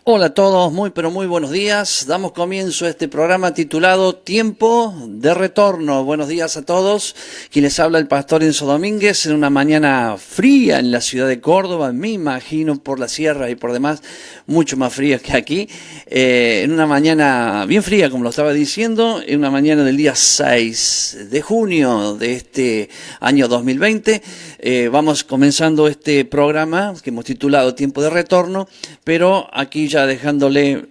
Hola a todos, muy pero muy buenos días. Damos comienzo a este programa titulado Tiempo de Retorno. Buenos días a todos. Quien les habla el pastor Enzo Domínguez en una mañana fría en la ciudad de Córdoba. Me imagino por la sierra y por demás mucho más fría que aquí. En una mañana bien fría, como lo estaba diciendo, en una mañana del día 6 de junio de este año 2020. Vamos comenzando este programa que hemos titulado Tiempo de Retorno, pero aquí ya dejándole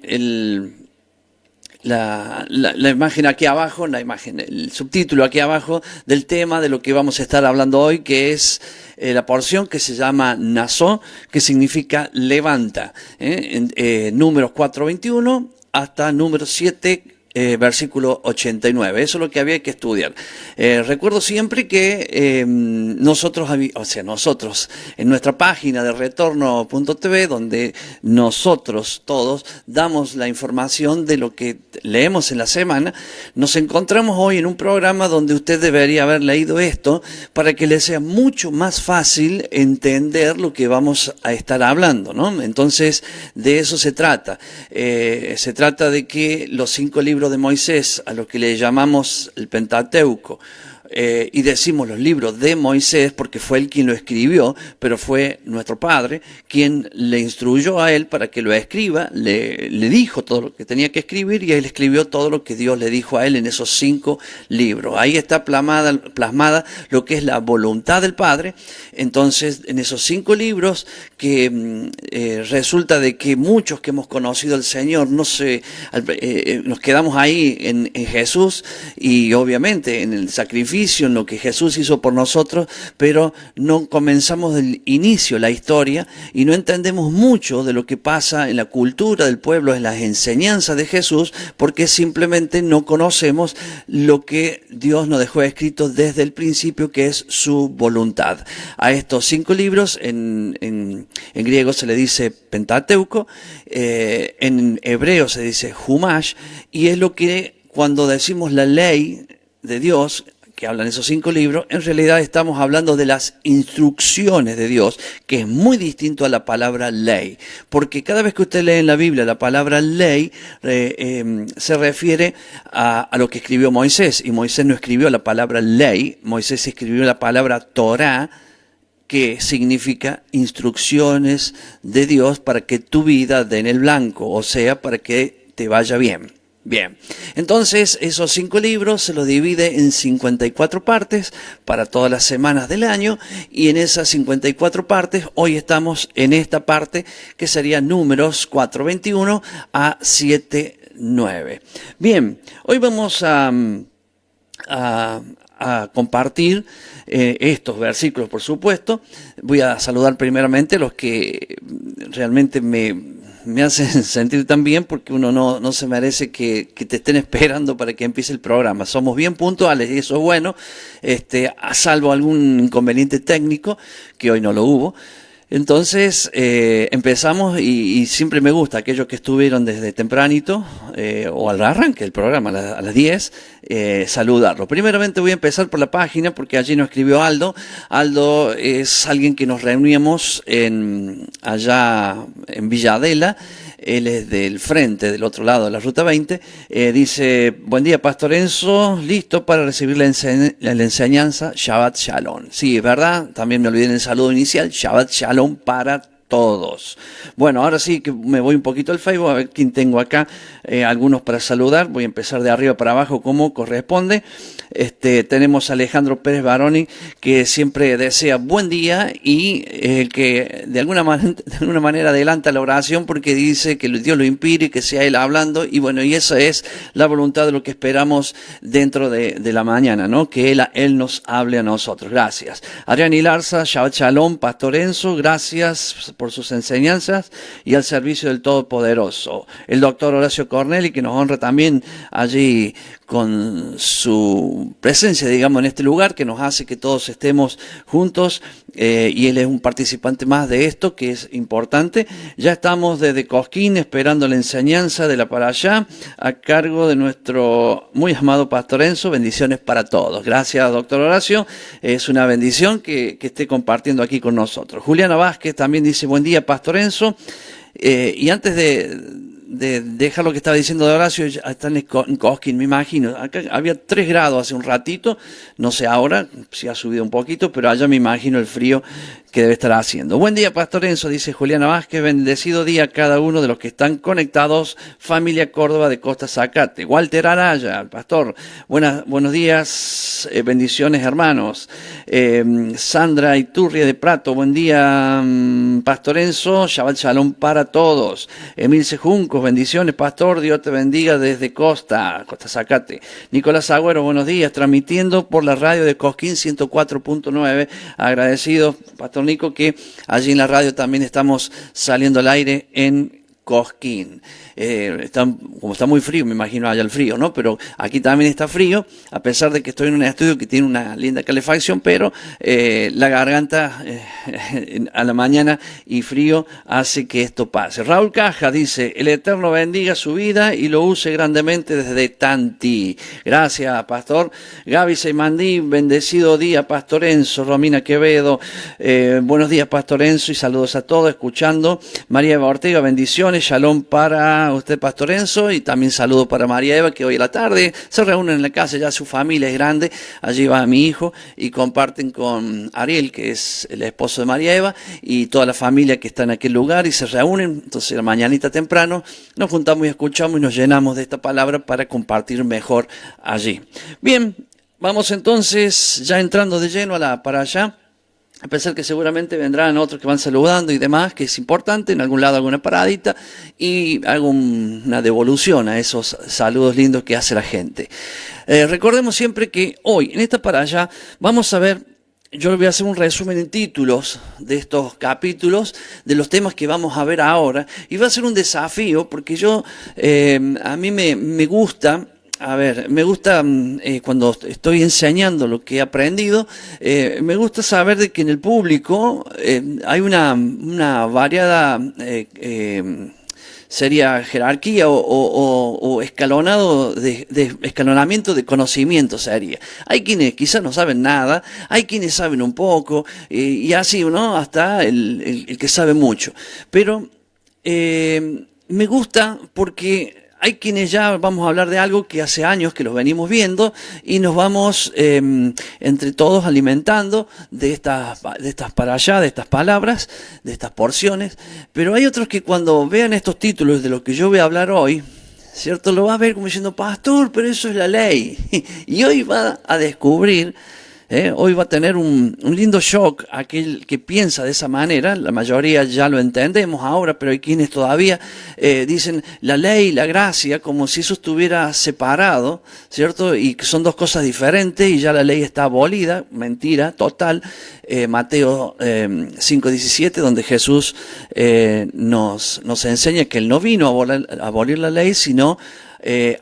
la imagen aquí abajo, el subtítulo aquí abajo del tema de lo que vamos a estar hablando hoy, que es la porción que se llama Nazó, que significa levanta, números 4:21 hasta números 7, versículo 89. Eso es lo que había que estudiar. Recuerdo siempre que nosotros en nuestra página de retorno.tv, donde nosotros todos damos la información de lo que leemos en la semana, nos encontramos hoy en un programa donde usted debería haber leído esto para que le sea mucho más fácil entender lo que vamos a estar hablando, ¿no? Entonces, de eso se trata. Se trata de que los 5 libros de Moisés, a lo que le llamamos el Pentateuco, y decimos los libros de Moisés porque fue él quien lo escribió, pero fue nuestro padre quien le instruyó a él para que lo escriba, le dijo todo lo que tenía que escribir y él escribió todo lo que Dios le dijo a él en esos 5 libros. Ahí está plasmada lo que es la voluntad del Padre. Entonces, en esos 5 libros que resulta de que muchos que hemos conocido al Señor nos quedamos ahí en Jesús y obviamente en el sacrificio, en lo que Jesús hizo por nosotros, pero no comenzamos del inicio la historia y no entendemos mucho de lo que pasa en la cultura del pueblo, en las enseñanzas de Jesús, porque simplemente no conocemos lo que Dios nos dejó escrito desde el principio, que es su voluntad. A estos 5 libros, en griego se le dice Pentateuco, en hebreo se dice Humash, y es lo que cuando decimos la ley de Dios, que hablan esos 5 libros, en realidad estamos hablando de las instrucciones de Dios, que es muy distinto a la palabra ley, porque cada vez que usted lee en la Biblia la palabra ley, se refiere a lo que escribió Moisés, y Moisés no escribió la palabra ley, Moisés escribió la palabra Torá, que significa instrucciones de Dios para que tu vida dé en el blanco, o sea, para que te vaya bien. Bien, entonces esos 5 libros se los divide en 54 partes para todas las semanas del año, y en esas 54 partes hoy estamos en esta parte que sería números 4:21 a 7:9. Bien, hoy vamos a compartir estos versículos, por supuesto. Voy a saludar primeramente a los que realmente me hacen sentir tan bien, porque uno no se merece que te estén esperando para que empiece el programa. Somos bien puntuales y eso es bueno, a salvo algún inconveniente técnico, que hoy no lo hubo. Entonces empezamos y siempre me gusta aquellos que estuvieron desde tempranito o al arranque del programa a las 10, saludarlo. Primeramente voy a empezar por la página porque allí nos escribió Aldo. Aldo es alguien que nos reuníamos allá en Villa Adela. Él es del frente, del otro lado de la Ruta 20. Dice: buen día, Pastor Enzo, listo para recibir la enseñanza. Shabbat Shalom. Sí, es verdad, también me olvidé en el saludo inicial. Shabbat Shalom para todos. Bueno, ahora sí que me voy un poquito al Facebook, a ver quién tengo acá, algunos para saludar. Voy a empezar de arriba para abajo como corresponde. Tenemos a Alejandro Pérez Baroni, que siempre desea buen día y que de alguna manera adelanta la oración porque dice que Dios lo inspire, que sea él hablando, y bueno, y esa es la voluntad de lo que esperamos dentro de la mañana, ¿no? Que él nos hable a nosotros. Gracias. Adrián Ilarza, Shabbat Shalom, Pastor Enzo, gracias por sus enseñanzas y al servicio del Todopoderoso. El doctor Horacio Corneli, que nos honra también allí con su presencia, digamos, en este lugar, que nos hace que todos estemos juntos, y él es un participante más de esto, que es importante. Ya estamos desde Cosquín esperando la enseñanza de la Parashá a cargo de nuestro muy amado Pastor Enzo. Bendiciones para todos. Gracias, doctor Horacio. Es una bendición que esté compartiendo aquí con nosotros. Juliana Vázquez también dice: buen día, Pastor Enzo. Y antes de dejar lo que estaba diciendo de Horacio, ya está en Cosquín, me imagino. Acá había 3 grados hace un ratito, no sé ahora si ha subido un poquito, pero allá me imagino el frío que debe estar haciendo. Buen día, Pastor Enzo, dice Juliana Vázquez, bendecido día a cada uno de los que están conectados, familia Córdoba de Costa Zacate. Walter Araya, Pastor, buenos días, bendiciones hermanos. Sandra Iturria de Prato, buen día, Pastor Enzo, Shabbat Shalom para todos. Emilce Juncos, bendiciones, Pastor, Dios te bendiga desde Costa Zacate. Nicolás Agüero, buenos días, transmitiendo por la radio de Cosquín 104.9, agradecido, Pastor Nico, que allí en la radio también estamos saliendo al aire en Cosquín. Como está muy frío, me imagino allá el frío, ¿no? Pero aquí también está frío, a pesar de que estoy en un estudio que tiene una linda calefacción, pero la garganta a la mañana y frío hace que esto pase. Raúl Caja dice, el Eterno bendiga su vida y lo use grandemente desde Tanti. Gracias, Pastor. Gaby Seymandí, bendecido día, Pastor Enzo. Romina Quevedo, buenos días, Pastor Enzo, y saludos a todos, escuchando. María Eva Ortega, bendiciones, shalom para usted, Pastor Enzo, y también saludo para María Eva, que hoy a la tarde se reúnen en la casa, ya su familia es grande, allí va mi hijo, y comparten con Ariel, que es el esposo de María Eva, y toda la familia que está en aquel lugar, y se reúnen. Entonces, la mañanita temprano, nos juntamos y escuchamos y nos llenamos de esta palabra para compartir mejor allí. Bien, vamos entonces, ya entrando de lleno para allá. A pesar que seguramente vendrán otros que van saludando y demás, que es importante, en algún lado alguna paradita, y hago una devolución a esos saludos lindos que hace la gente. Recordemos siempre que hoy, en esta paralla, vamos a ver, yo les voy a hacer un resumen en títulos de estos capítulos, de los temas que vamos a ver ahora, y va a ser un desafío, porque a mí me gusta... me gusta cuando estoy enseñando lo que he aprendido, me gusta saber de que en el público hay una variada, sería jerarquía o escalonado de escalonamiento de conocimiento sería. Hay quienes quizás no saben nada, hay quienes saben un poco, y así, ¿no? Hasta el que sabe mucho. Pero me gusta porque... hay quienes ya vamos a hablar de algo que hace años que los venimos viendo y nos vamos entre todos alimentando de estas para allá, de estas palabras, de estas porciones. Pero hay otros que cuando vean estos títulos de lo que yo voy a hablar hoy, ¿cierto? Lo va a ver como diciendo, Pastor, pero eso es la ley. Y hoy va a descubrir... hoy va a tener un lindo shock aquel que piensa de esa manera. La mayoría ya lo entendemos ahora, pero hay quienes todavía dicen la ley, la gracia, como si eso estuviera separado, ¿cierto? Y que son dos cosas diferentes y ya la ley está abolida. Mentira total. Mateo 5:17, donde Jesús nos enseña que Él no vino a abolir la ley, sino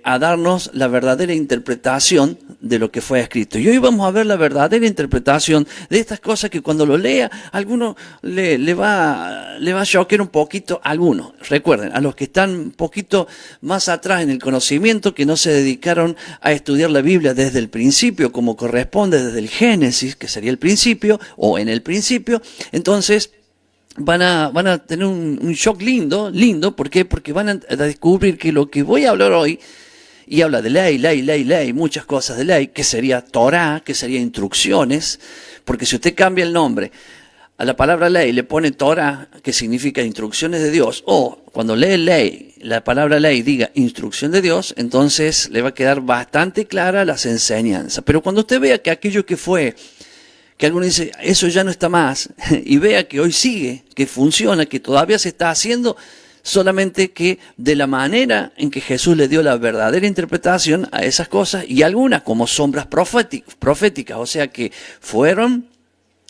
a darnos la verdadera interpretación de lo que fue escrito. Y hoy vamos a ver la verdadera interpretación de estas cosas que cuando lo lea, a alguno le va a choquear un poquito. Algunos, recuerden, a los que están un poquito más atrás en el conocimiento, que no se dedicaron a estudiar la Biblia desde el principio, como corresponde, desde el Génesis, que sería el principio, o en el principio, entonces... Van a tener un shock lindo, ¿por qué? Porque van a descubrir que lo que voy a hablar hoy, y habla de ley, muchas cosas de ley, que sería Torah, que sería instrucciones, porque si usted cambia el nombre a la palabra ley, le pone Torah, que significa instrucciones de Dios, o cuando lee ley, la palabra ley diga instrucción de Dios, entonces le va a quedar bastante clara las enseñanzas. Pero cuando usted vea que aquello que fue... que alguno dice, eso ya no está más, y vea que hoy sigue, que funciona, que todavía se está haciendo, solamente que de la manera en que Jesús le dio la verdadera interpretación a esas cosas, y algunas como sombras proféticas, o sea que fueron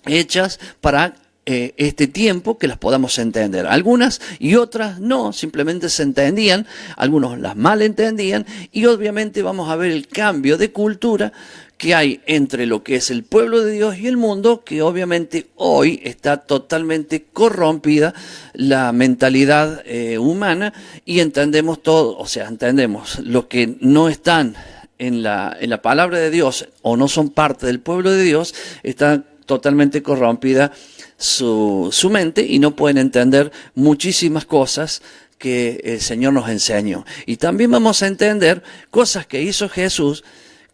hechas para este tiempo que las podamos entender. Algunas y otras no, simplemente se entendían, algunos las mal entendían, y obviamente vamos a ver el cambio de cultura que hay entre lo que es el pueblo de Dios y el mundo, que obviamente hoy está totalmente corrompida la mentalidad humana, y entendemos todo, o sea, entendemos los que no están en la palabra de Dios o no son parte del pueblo de Dios, está totalmente corrompida su mente y no pueden entender muchísimas cosas que el Señor nos enseñó. Y también vamos a entender cosas que hizo Jesús,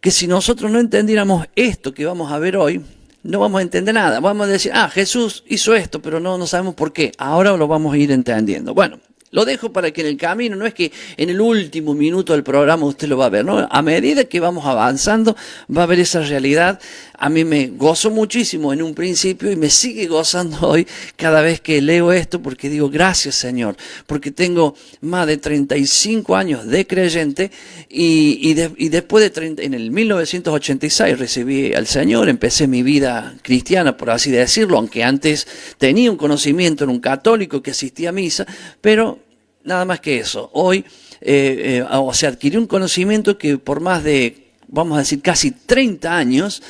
que si nosotros no entendiéramos esto que vamos a ver hoy, no vamos a entender nada. Vamos a decir, Jesús hizo esto, pero no sabemos por qué. Ahora lo vamos a ir entendiendo. Bueno, lo dejo para que en el camino, no es que en el último minuto del programa usted lo va a ver, ¿no? A medida que vamos avanzando, va a ver esa realidad. A mí me gozó muchísimo en un principio y me sigue gozando hoy cada vez que leo esto, porque digo, gracias Señor, porque tengo más de 35 años de creyente y después de 30, en el 1986 recibí al Señor, empecé mi vida cristiana, por así decirlo, aunque antes tenía un conocimiento en un católico que asistía a misa, pero nada más que eso. Hoy, adquirí un conocimiento que por más de, vamos a decir, casi 30 años,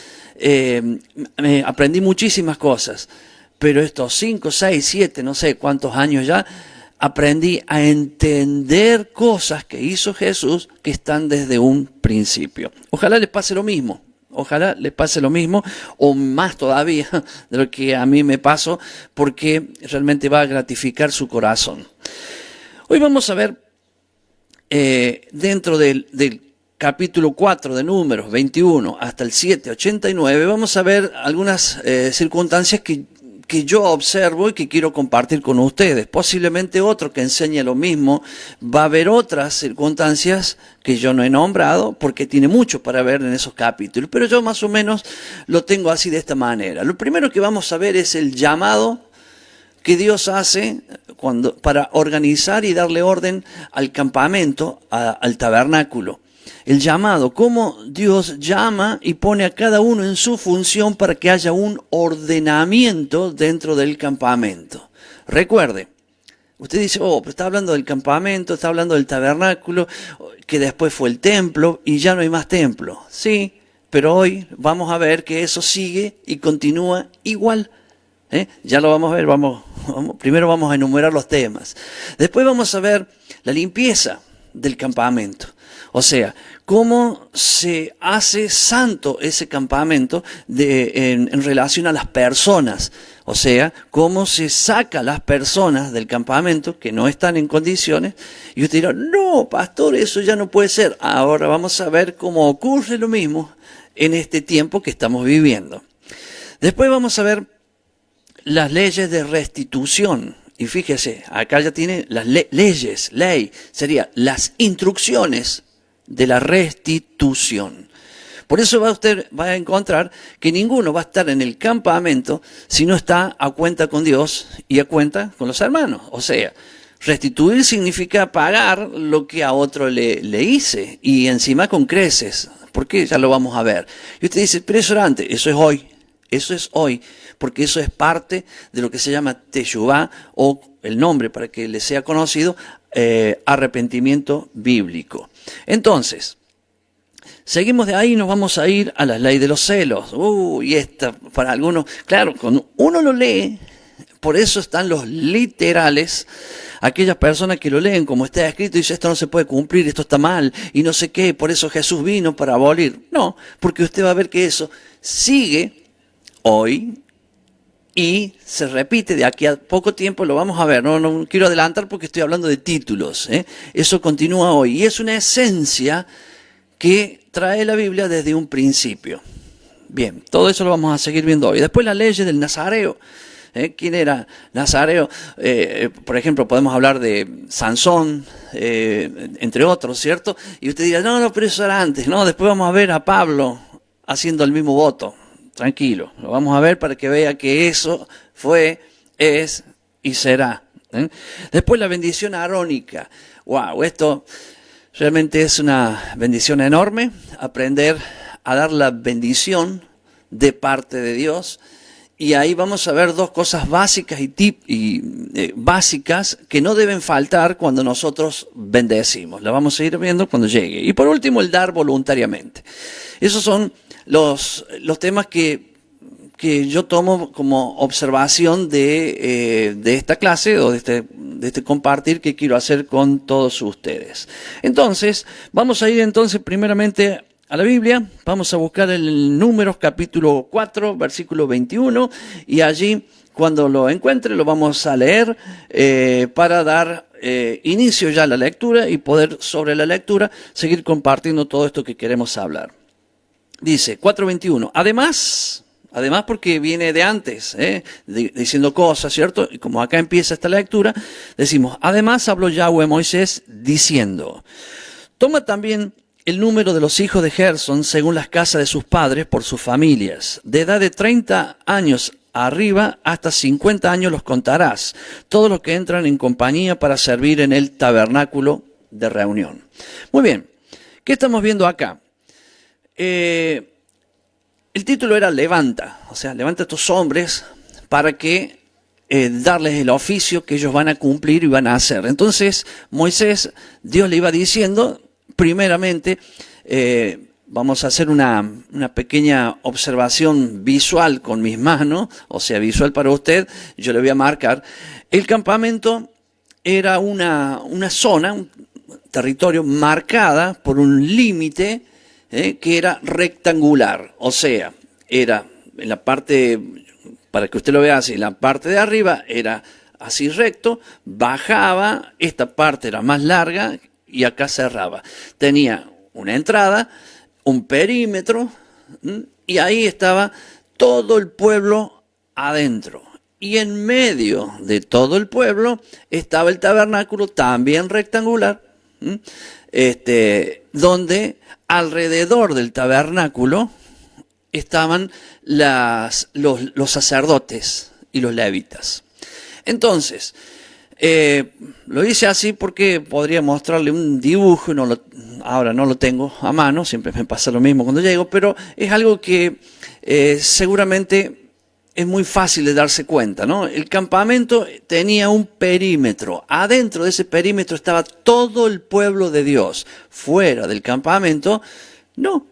aprendí muchísimas cosas. Pero estos 5, 6, 7, no sé cuántos años ya, aprendí a entender cosas que hizo Jesús que están desde un principio. Ojalá les pase lo mismo. Ojalá les pase lo mismo o más todavía de lo que a mí me pasó, porque realmente va a gratificar su corazón. Hoy vamos a ver, dentro del capítulo 4 de Números 21 hasta el 7:89, vamos a ver algunas circunstancias que yo observo y que quiero compartir con ustedes. Posiblemente otro que enseñe lo mismo va a ver otras circunstancias que yo no he nombrado, porque tiene mucho para ver en esos capítulos, pero yo más o menos lo tengo así de esta manera. Lo primero que vamos a ver es el llamado que Dios hace para organizar y darle orden al campamento, al tabernáculo. El llamado, cómo Dios llama y pone a cada uno en su función para que haya un ordenamiento dentro del campamento. Recuerde, usted dice, pero está hablando del campamento, está hablando del tabernáculo, que después fue el templo y ya no hay más templo. Sí, pero hoy vamos a ver que eso sigue y continúa igual. Ya lo vamos a ver, primero vamos a enumerar los temas. Después vamos a ver la limpieza del campamento. O sea, cómo se hace santo ese campamento en relación a las personas. O sea, cómo se saca a las personas del campamento que no están en condiciones. Y usted dirá, no, pastor, eso ya no puede ser. Ahora vamos a ver cómo ocurre lo mismo en este tiempo que estamos viviendo. Después vamos a ver las leyes de restitución. Y fíjese, acá ya tiene las ley, sería las instrucciones de la restitución. Por eso usted va a encontrar que ninguno va a estar en el campamento si no está a cuenta con Dios y a cuenta con los hermanos. O sea, restituir significa pagar lo que a otro le hice, y encima con creces, porque ya lo vamos a ver. Y usted dice, pero eso era antes, eso es hoy, porque eso es parte de lo que se llama Teshuvá, o el nombre para que le sea conocido, arrepentimiento bíblico. Entonces, seguimos de ahí y nos vamos a ir a la ley de los celos. Y esta, para algunos, claro, cuando uno lo lee, por eso están los literales, aquellas personas que lo leen como está escrito y dicen, esto no se puede cumplir, esto está mal, y no sé qué, por eso Jesús vino para abolir. No, porque usted va a ver que eso sigue hoy y se repite de aquí a poco tiempo, lo vamos a ver, no quiero adelantar porque estoy hablando de títulos, Eso continúa hoy y es una esencia que trae la Biblia desde un principio. Bien, todo eso lo vamos a seguir viendo hoy. Después la ley del Nazareo. ¿Quién era Nazareo? Por ejemplo, podemos hablar de Sansón, entre otros, ¿cierto? Y usted dirá, no, pero eso era antes, ¿no? Después vamos a ver a Pablo haciendo el mismo voto. Tranquilo, lo vamos a ver para que vea que eso fue, es y será. Después la bendición arónica. Wow, esto realmente es una bendición enorme, aprender a dar la bendición de parte de Dios. Y ahí vamos a ver dos cosas básicas básicas que no deben faltar cuando nosotros bendecimos. La vamos a ir viendo cuando llegue. Y por último, el dar voluntariamente. Esos son los temas que yo tomo como observación de esta clase o de este compartir que quiero hacer con todos ustedes. Entonces, vamos a ir primeramente a la Biblia. Vamos a buscar el Números capítulo 4, versículo 21, y allí Cuando lo encuentre lo vamos a leer para dar inicio ya a la lectura y poder sobre la lectura seguir compartiendo todo esto que queremos hablar. Dice 4:21, además porque viene de antes, diciendo cosas, ¿cierto? Y como acá empieza esta lectura, decimos, además habló Yahweh a Moisés diciendo, toma también el número de los hijos de Gersón según las casas de sus padres por sus familias. De edad de 30 años arriba hasta 50 años los contarás. Todos los que entran en compañía para servir en el tabernáculo de reunión. Muy bien, ¿qué estamos viendo acá? El título era Levanta, o sea, levanta a estos hombres para que darles el oficio que ellos van a cumplir y van a hacer. Entonces, Moisés, Dios le iba diciendo, primeramente, vamos a hacer una pequeña observación visual con mis manos, o sea, visual para usted, yo le voy a marcar. El campamento era una zona, un territorio marcada por un límite que era rectangular, o sea, era en la parte, para que usted lo vea así, la parte de arriba era así recto, bajaba, esta parte era más larga y acá cerraba. Tenía una entrada, un perímetro, y ahí estaba todo el pueblo adentro. Y en medio de todo el pueblo estaba el tabernáculo, también rectangular, donde alrededor del tabernáculo estaban los sacerdotes y los levitas. Entonces, lo hice así porque podría mostrarle un dibujo, ahora no lo tengo a mano, siempre me pasa lo mismo cuando llego, pero es algo que seguramente es muy fácil de darse cuenta, ¿no? El campamento tenía un perímetro, adentro de ese perímetro estaba todo el pueblo de Dios, fuera del campamento no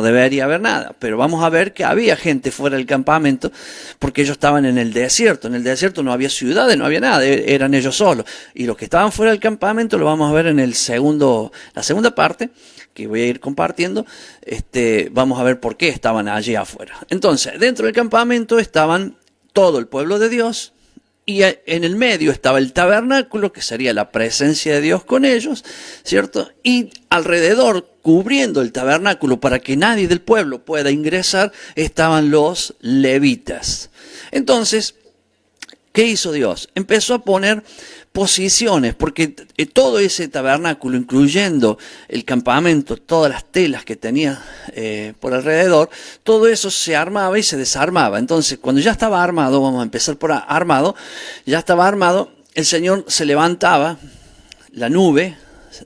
debería haber nada, pero vamos a ver que había gente fuera del campamento porque ellos estaban en el desierto no había ciudades, no había nada, eran ellos solos, y los que estaban fuera del campamento lo vamos a ver en la segunda parte que voy a ir compartiendo, vamos a ver por qué estaban allí afuera. Entonces, dentro del campamento estaban todo el pueblo de Dios, y en el medio estaba el tabernáculo, que sería la presencia de Dios con ellos, ¿cierto? Y alrededor, cubriendo el tabernáculo para que nadie del pueblo pueda ingresar, estaban los levitas. Entonces, ¿qué hizo Dios? Empezó a poner posiciones, porque todo ese tabernáculo, incluyendo el campamento, todas las telas que tenía por alrededor, todo eso se armaba y se desarmaba. Entonces, cuando ya estaba armado, vamos a empezar por armado, ya estaba armado, el Señor se levantaba, la nube,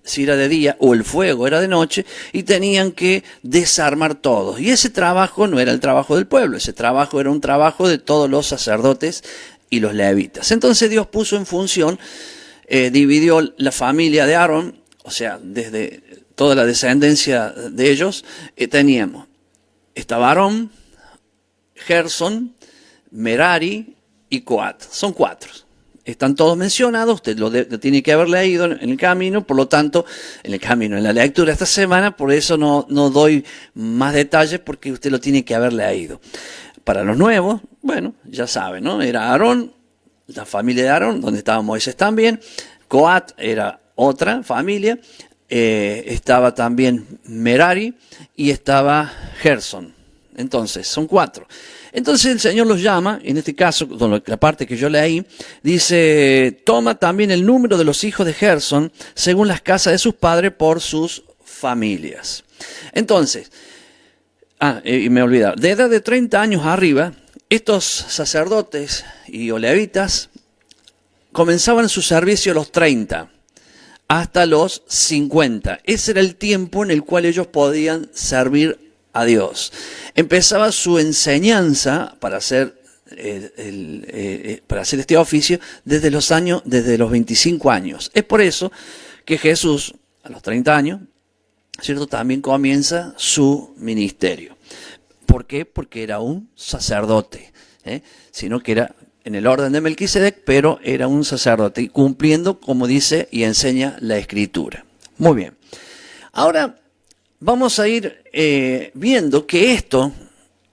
si era de día, o el fuego era de noche, y tenían que desarmar todos. Y ese trabajo no era el trabajo del pueblo, ese trabajo era un trabajo de todos los sacerdotes y los levitas. Entonces Dios puso en función, dividió la familia de Aarón, o sea, desde toda la descendencia de ellos, estaba Aarón, Gersón, Merari y Coat. Son 4. Están todos mencionados, usted lo tiene que haber leído en el camino, por lo tanto, en la lectura de esta semana, por eso no doy más detalles porque usted lo tiene que haber leído. Para los nuevos, bueno, ya saben, ¿no? Era Aarón, la familia de Aarón, donde estaba Moisés también. Coat era otra familia. Estaba también Merari y estaba Gersón. Entonces, son 4. Entonces el Señor los llama, en este caso, la parte que yo leí, dice, toma también el número de los hijos de Gersón según las casas de sus padres por sus familias. Entonces, y me olvidaba, de edad de 30 años arriba, estos sacerdotes y levitas comenzaban su servicio a los 30 hasta los 50. Ese era el tiempo en el cual ellos podían servir a Dios. Empezaba su enseñanza para hacer este oficio desde los 25 años. Es por eso que Jesús, a los 30 años, ¿cierto?, también comienza su ministerio. ¿Por qué? Porque era un sacerdote, sino que era en el orden de Melquisedec, pero era un sacerdote, cumpliendo, como dice y enseña la Escritura. Muy bien. Ahora vamos a ir viendo que esto,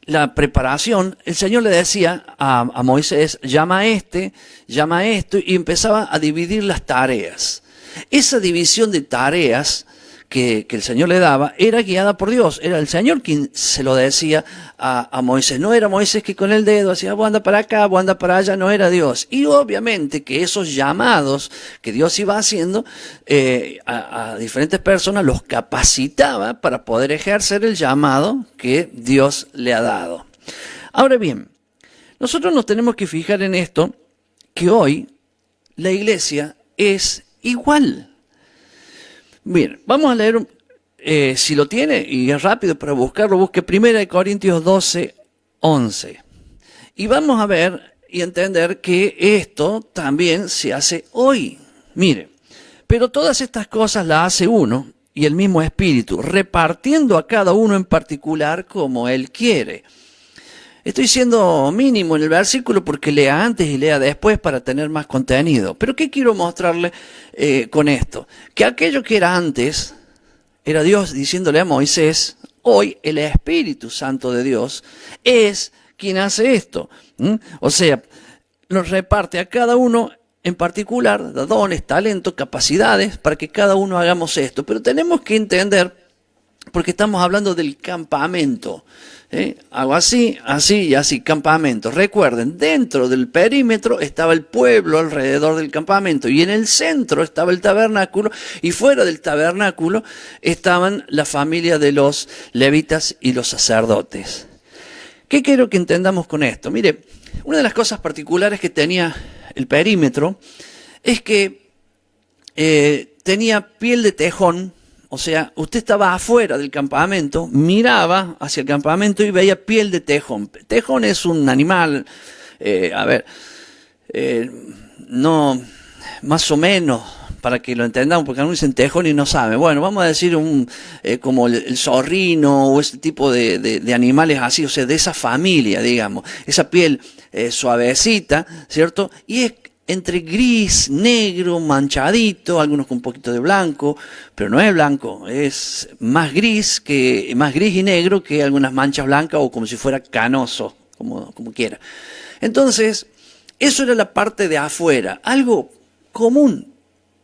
la preparación, el Señor le decía a Moisés, llama a esto, y empezaba a dividir las tareas. Esa división de tareas que el Señor le daba era guiada por Dios. Era el Señor quien se lo decía a Moisés. No era Moisés que con el dedo hacía, vos anda para acá, vos anda para allá, no era Dios. Y obviamente que esos llamados que Dios iba haciendo a diferentes personas los capacitaba para poder ejercer el llamado que Dios le ha dado. Ahora bien, nosotros nos tenemos que fijar en esto, que hoy la iglesia es igual. Bien, vamos a leer, si lo tiene, y es rápido para buscarlo, busque 1 Corintios 12, 11. Y vamos a ver y entender que esto también se hace hoy. Mire, pero todas estas cosas las hace uno y el mismo Espíritu, repartiendo a cada uno en particular como Él quiere. Estoy siendo mínimo en el versículo porque lea antes y lea después para tener más contenido. Pero ¿qué quiero mostrarle con esto? Que aquello que era antes, era Dios diciéndole a Moisés, hoy el Espíritu Santo de Dios es quien hace esto. O sea, nos reparte a cada uno en particular dones, talentos, capacidades para que cada uno hagamos esto. Pero tenemos que entender, porque estamos hablando del campamento. Hago así, así y así, campamento. Recuerden, dentro del perímetro estaba el pueblo alrededor del campamento y en el centro estaba el tabernáculo y fuera del tabernáculo estaban la familia de los levitas y los sacerdotes. ¿Qué quiero que entendamos con esto? Mire, una de las cosas particulares que tenía el perímetro es que tenía piel de tejón. O sea, usted estaba afuera del campamento, miraba hacia el campamento y veía piel de tejón. Tejón es un animal, no, más o menos, para que lo entendamos, porque algunos dicen tejón y no saben. Bueno, vamos a decir como el zorrino o ese tipo de animales así, o sea, de esa familia, digamos. Esa piel suavecita, ¿cierto? Y es entre gris, negro, manchadito, algunos con un poquito de blanco, pero no es blanco, es más gris y negro que algunas manchas blancas o como si fuera canoso, como quiera. Entonces, eso era la parte de afuera, algo común,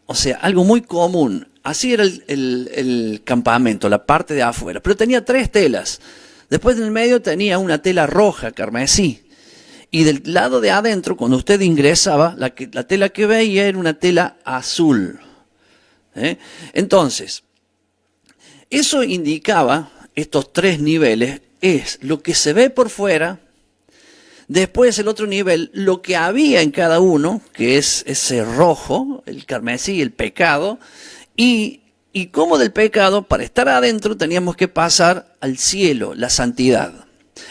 o sea, algo muy común. Así era el campamento, la parte de afuera, pero tenía 3 telas. Después en el medio tenía una tela roja, carmesí. Y del lado de adentro, cuando usted ingresaba, la tela que veía era una tela azul. Entonces, eso indicaba, estos 3 niveles, es lo que se ve por fuera, después el otro nivel, lo que había en cada uno, que es ese rojo, el carmesí, el pecado, y como del pecado, para estar adentro, teníamos que pasar al cielo, la santidad.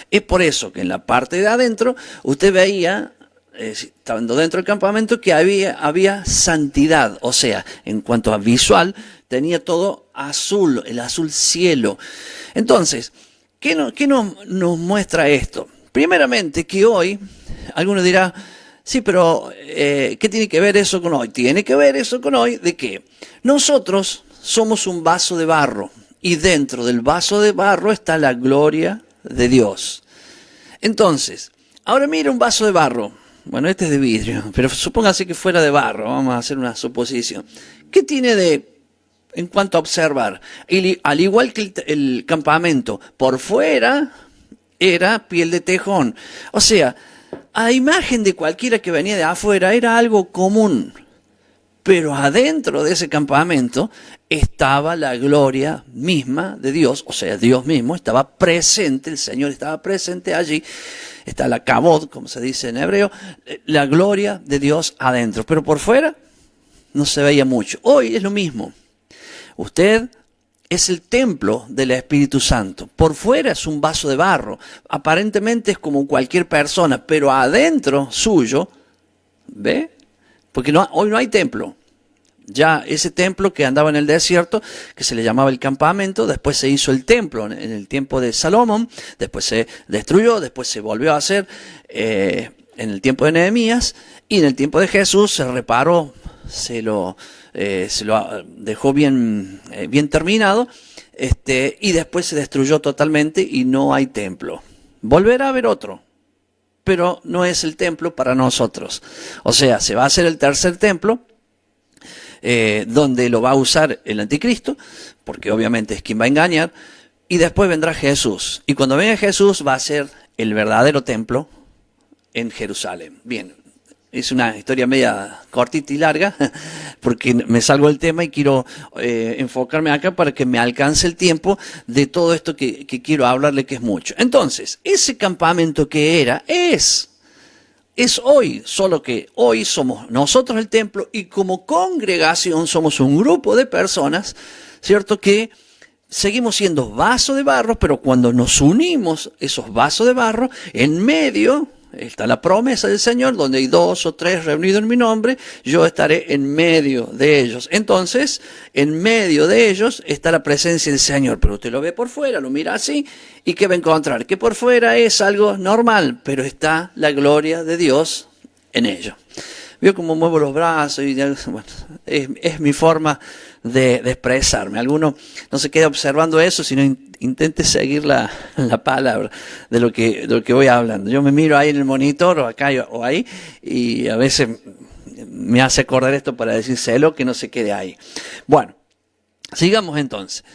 Es por eso que en la parte de adentro usted veía, estando dentro del campamento, que había santidad. O sea, en cuanto a visual, tenía todo azul, el azul cielo. Entonces, ¿qué nos muestra esto? Primeramente, que hoy, alguno dirá, sí, pero ¿qué tiene que ver eso con hoy? Tiene que ver eso con hoy de que nosotros somos un vaso de barro y dentro del vaso de barro está la gloria de Dios. Entonces, ahora mire un vaso de barro. Bueno, este es de vidrio, pero supóngase que fuera de barro. Vamos a hacer una suposición. ¿Qué tiene en cuanto a observar? Al igual que el campamento, por fuera era piel de tejón. O sea, a imagen de cualquiera que venía de afuera era algo común. Pero adentro de ese campamento estaba la gloria misma de Dios, o sea, Dios mismo estaba presente, el Señor estaba presente allí, está la kabod, como se dice en hebreo, la gloria de Dios adentro, pero por fuera no se veía mucho. Hoy es lo mismo, usted es el templo del Espíritu Santo, por fuera es un vaso de barro, aparentemente es como cualquier persona, pero adentro suyo, ¿ve? Porque hoy no hay templo. Ya ese templo que andaba en el desierto, que se le llamaba el campamento, después se hizo el templo en el tiempo de Salomón, después se destruyó, después se volvió a hacer en el tiempo de Nehemías, y en el tiempo de Jesús se reparó, se lo dejó bien terminado, y después se destruyó totalmente y no hay templo. volverá a haber otro, pero no es el templo para nosotros. O sea, se va a hacer el tercer templo, donde lo va a usar el anticristo, porque obviamente es quien va a engañar, y después vendrá Jesús. Y cuando venga Jesús va a ser el verdadero templo en Jerusalén. Bien, es una historia media cortita y larga, porque me salgo del tema y quiero enfocarme acá para que me alcance el tiempo de todo esto que quiero hablarle, que es mucho. Entonces, ese campamento que era, es hoy, solo que hoy somos nosotros el templo y como congregación somos un grupo de personas, ¿cierto?, que seguimos siendo vasos de barro, pero cuando nos unimos esos vasos de barro, en medio está la promesa del Señor, donde hay 2 o 3 reunidos en mi nombre, yo estaré en medio de ellos. Entonces, en medio de ellos está la presencia del Señor, pero usted lo ve por fuera, lo mira así, ¿y qué va a encontrar? Que por fuera es algo normal, pero está la gloria de Dios en ello. Veo cómo muevo los brazos y bueno, es mi forma de expresarme. Alguno no se queda observando eso, sino intente seguir la palabra de lo que voy hablando. Yo me miro ahí en el monitor o acá o ahí y a veces me hace acordar esto para decírselo, que no se quede ahí. Bueno, sigamos entonces.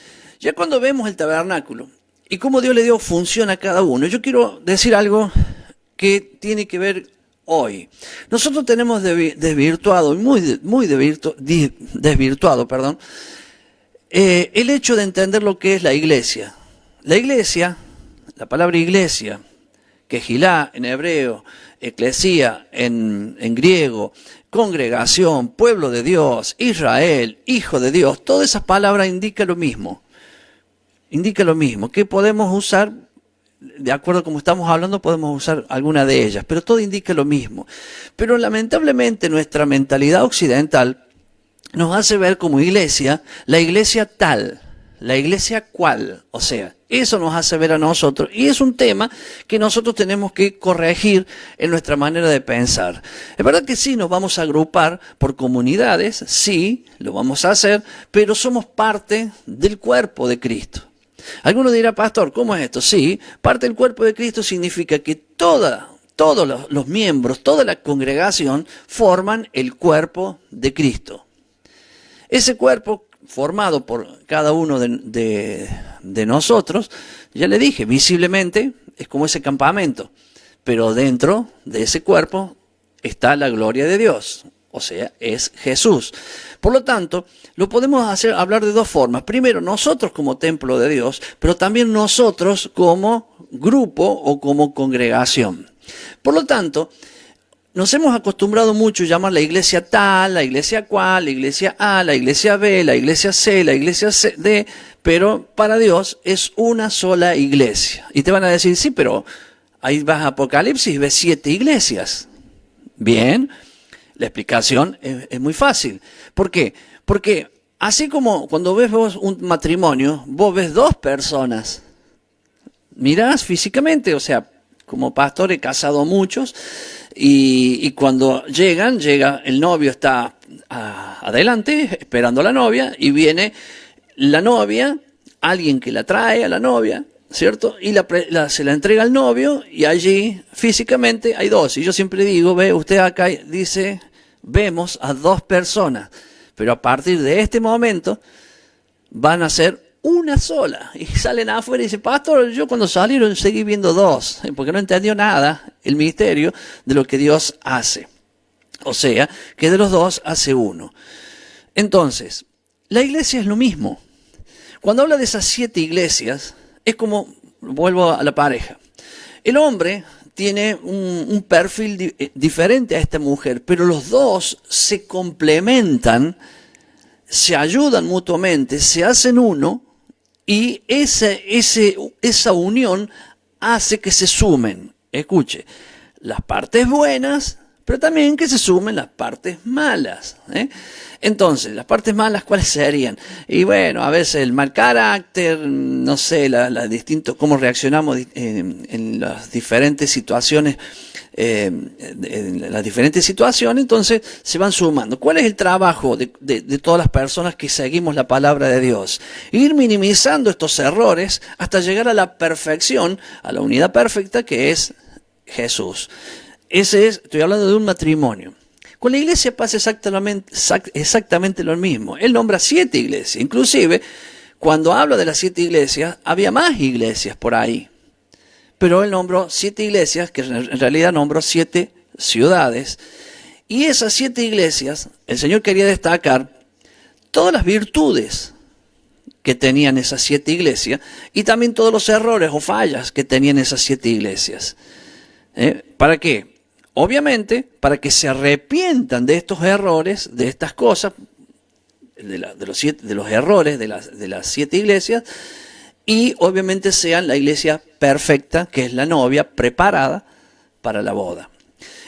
Ya cuando vemos el tabernáculo y cómo Dios le dio función a cada uno, yo quiero decir algo que tiene que ver hoy. Nosotros tenemos desvirtuado, muy desvirtuado, perdón, el hecho de entender lo que es la iglesia. La iglesia, la palabra iglesia, quejilá en hebreo, eclesía en griego, congregación, pueblo de Dios, Israel, hijo de Dios, todas esas palabras indican lo mismo. Indica lo mismo, que podemos usar, de acuerdo a como estamos hablando, podemos usar alguna de ellas, pero todo indica lo mismo. Pero lamentablemente nuestra mentalidad occidental nos hace ver como iglesia, la iglesia tal, la iglesia cual, o sea, eso nos hace ver a nosotros, y es un tema que nosotros tenemos que corregir en nuestra manera de pensar. Es verdad que sí, nos vamos a agrupar por comunidades, sí, lo vamos a hacer, pero somos parte del cuerpo de Cristo. Alguno dirá, pastor, ¿cómo es esto? Sí, parte del cuerpo de Cristo significa que todos los miembros, toda la congregación forman el cuerpo de Cristo. Ese cuerpo formado por cada uno de nosotros, ya le dije, visiblemente es como ese campamento, pero dentro de ese cuerpo está la gloria de Dios, o sea, es Jesús. Por lo tanto, lo podemos hablar de dos formas. Primero, nosotros como templo de Dios, pero también nosotros como grupo o como congregación. Por lo tanto, nos hemos acostumbrado mucho a llamar la iglesia tal, la iglesia cual, la iglesia A, la iglesia B, la iglesia C, la iglesia D, pero para Dios es una sola iglesia. Y te van a decir, sí, pero ahí vas a Apocalipsis y ves 7 iglesias. Bien, la explicación es muy fácil. ¿Por qué? Porque así como cuando ves vos un matrimonio, vos ves 2 personas. Mirás físicamente, o sea, como pastor he casado a muchos, y cuando llega, el novio está adelante, esperando a la novia, y viene la novia, alguien que la trae a la novia, ¿cierto? Y se la entrega al novio, y allí físicamente hay 2. Y yo siempre digo, ve, usted acá dice, vemos a 2 personas, pero a partir de este momento van a ser una sola. Y salen afuera y dicen, pastor, yo cuando salieron seguí viendo 2, porque no entendió nada el misterio de lo que Dios hace. O sea, que de los 2 hace uno. Entonces, la iglesia es lo mismo. Cuando habla de esas 7 iglesias, es como, vuelvo a la pareja. El hombre tiene un perfil diferente a esta mujer, pero los 2 se complementan, se ayudan mutuamente, se hacen uno, y esa unión hace que se sumen, escuche, las partes buenas, pero también que se sumen las partes malas. Entonces, las partes malas, ¿cuáles serían? Y bueno, a veces el mal carácter, no sé, cómo reaccionamos en las diferentes situaciones en las diferentes situaciones, entonces se van sumando. ¿Cuál es el trabajo de todas las personas que seguimos la palabra de Dios? Ir minimizando estos errores hasta llegar a la perfección, a la unidad perfecta que es Jesús. Estoy hablando de un matrimonio. Con la iglesia pasa exactamente lo mismo. Él nombra 7 iglesias. Inclusive, cuando habla de las 7 iglesias, había más iglesias por ahí. Pero él nombró 7 iglesias, que en realidad nombró 7 ciudades. Y esas 7 iglesias, el Señor quería destacar todas las virtudes que tenían esas 7 iglesias y también todos los errores o fallas que tenían esas 7 iglesias. ¿Para qué? Obviamente, para que se arrepientan de estos errores, de estas cosas, de los errores de las 7 iglesias, y obviamente sean la iglesia perfecta, que es la novia preparada para la boda.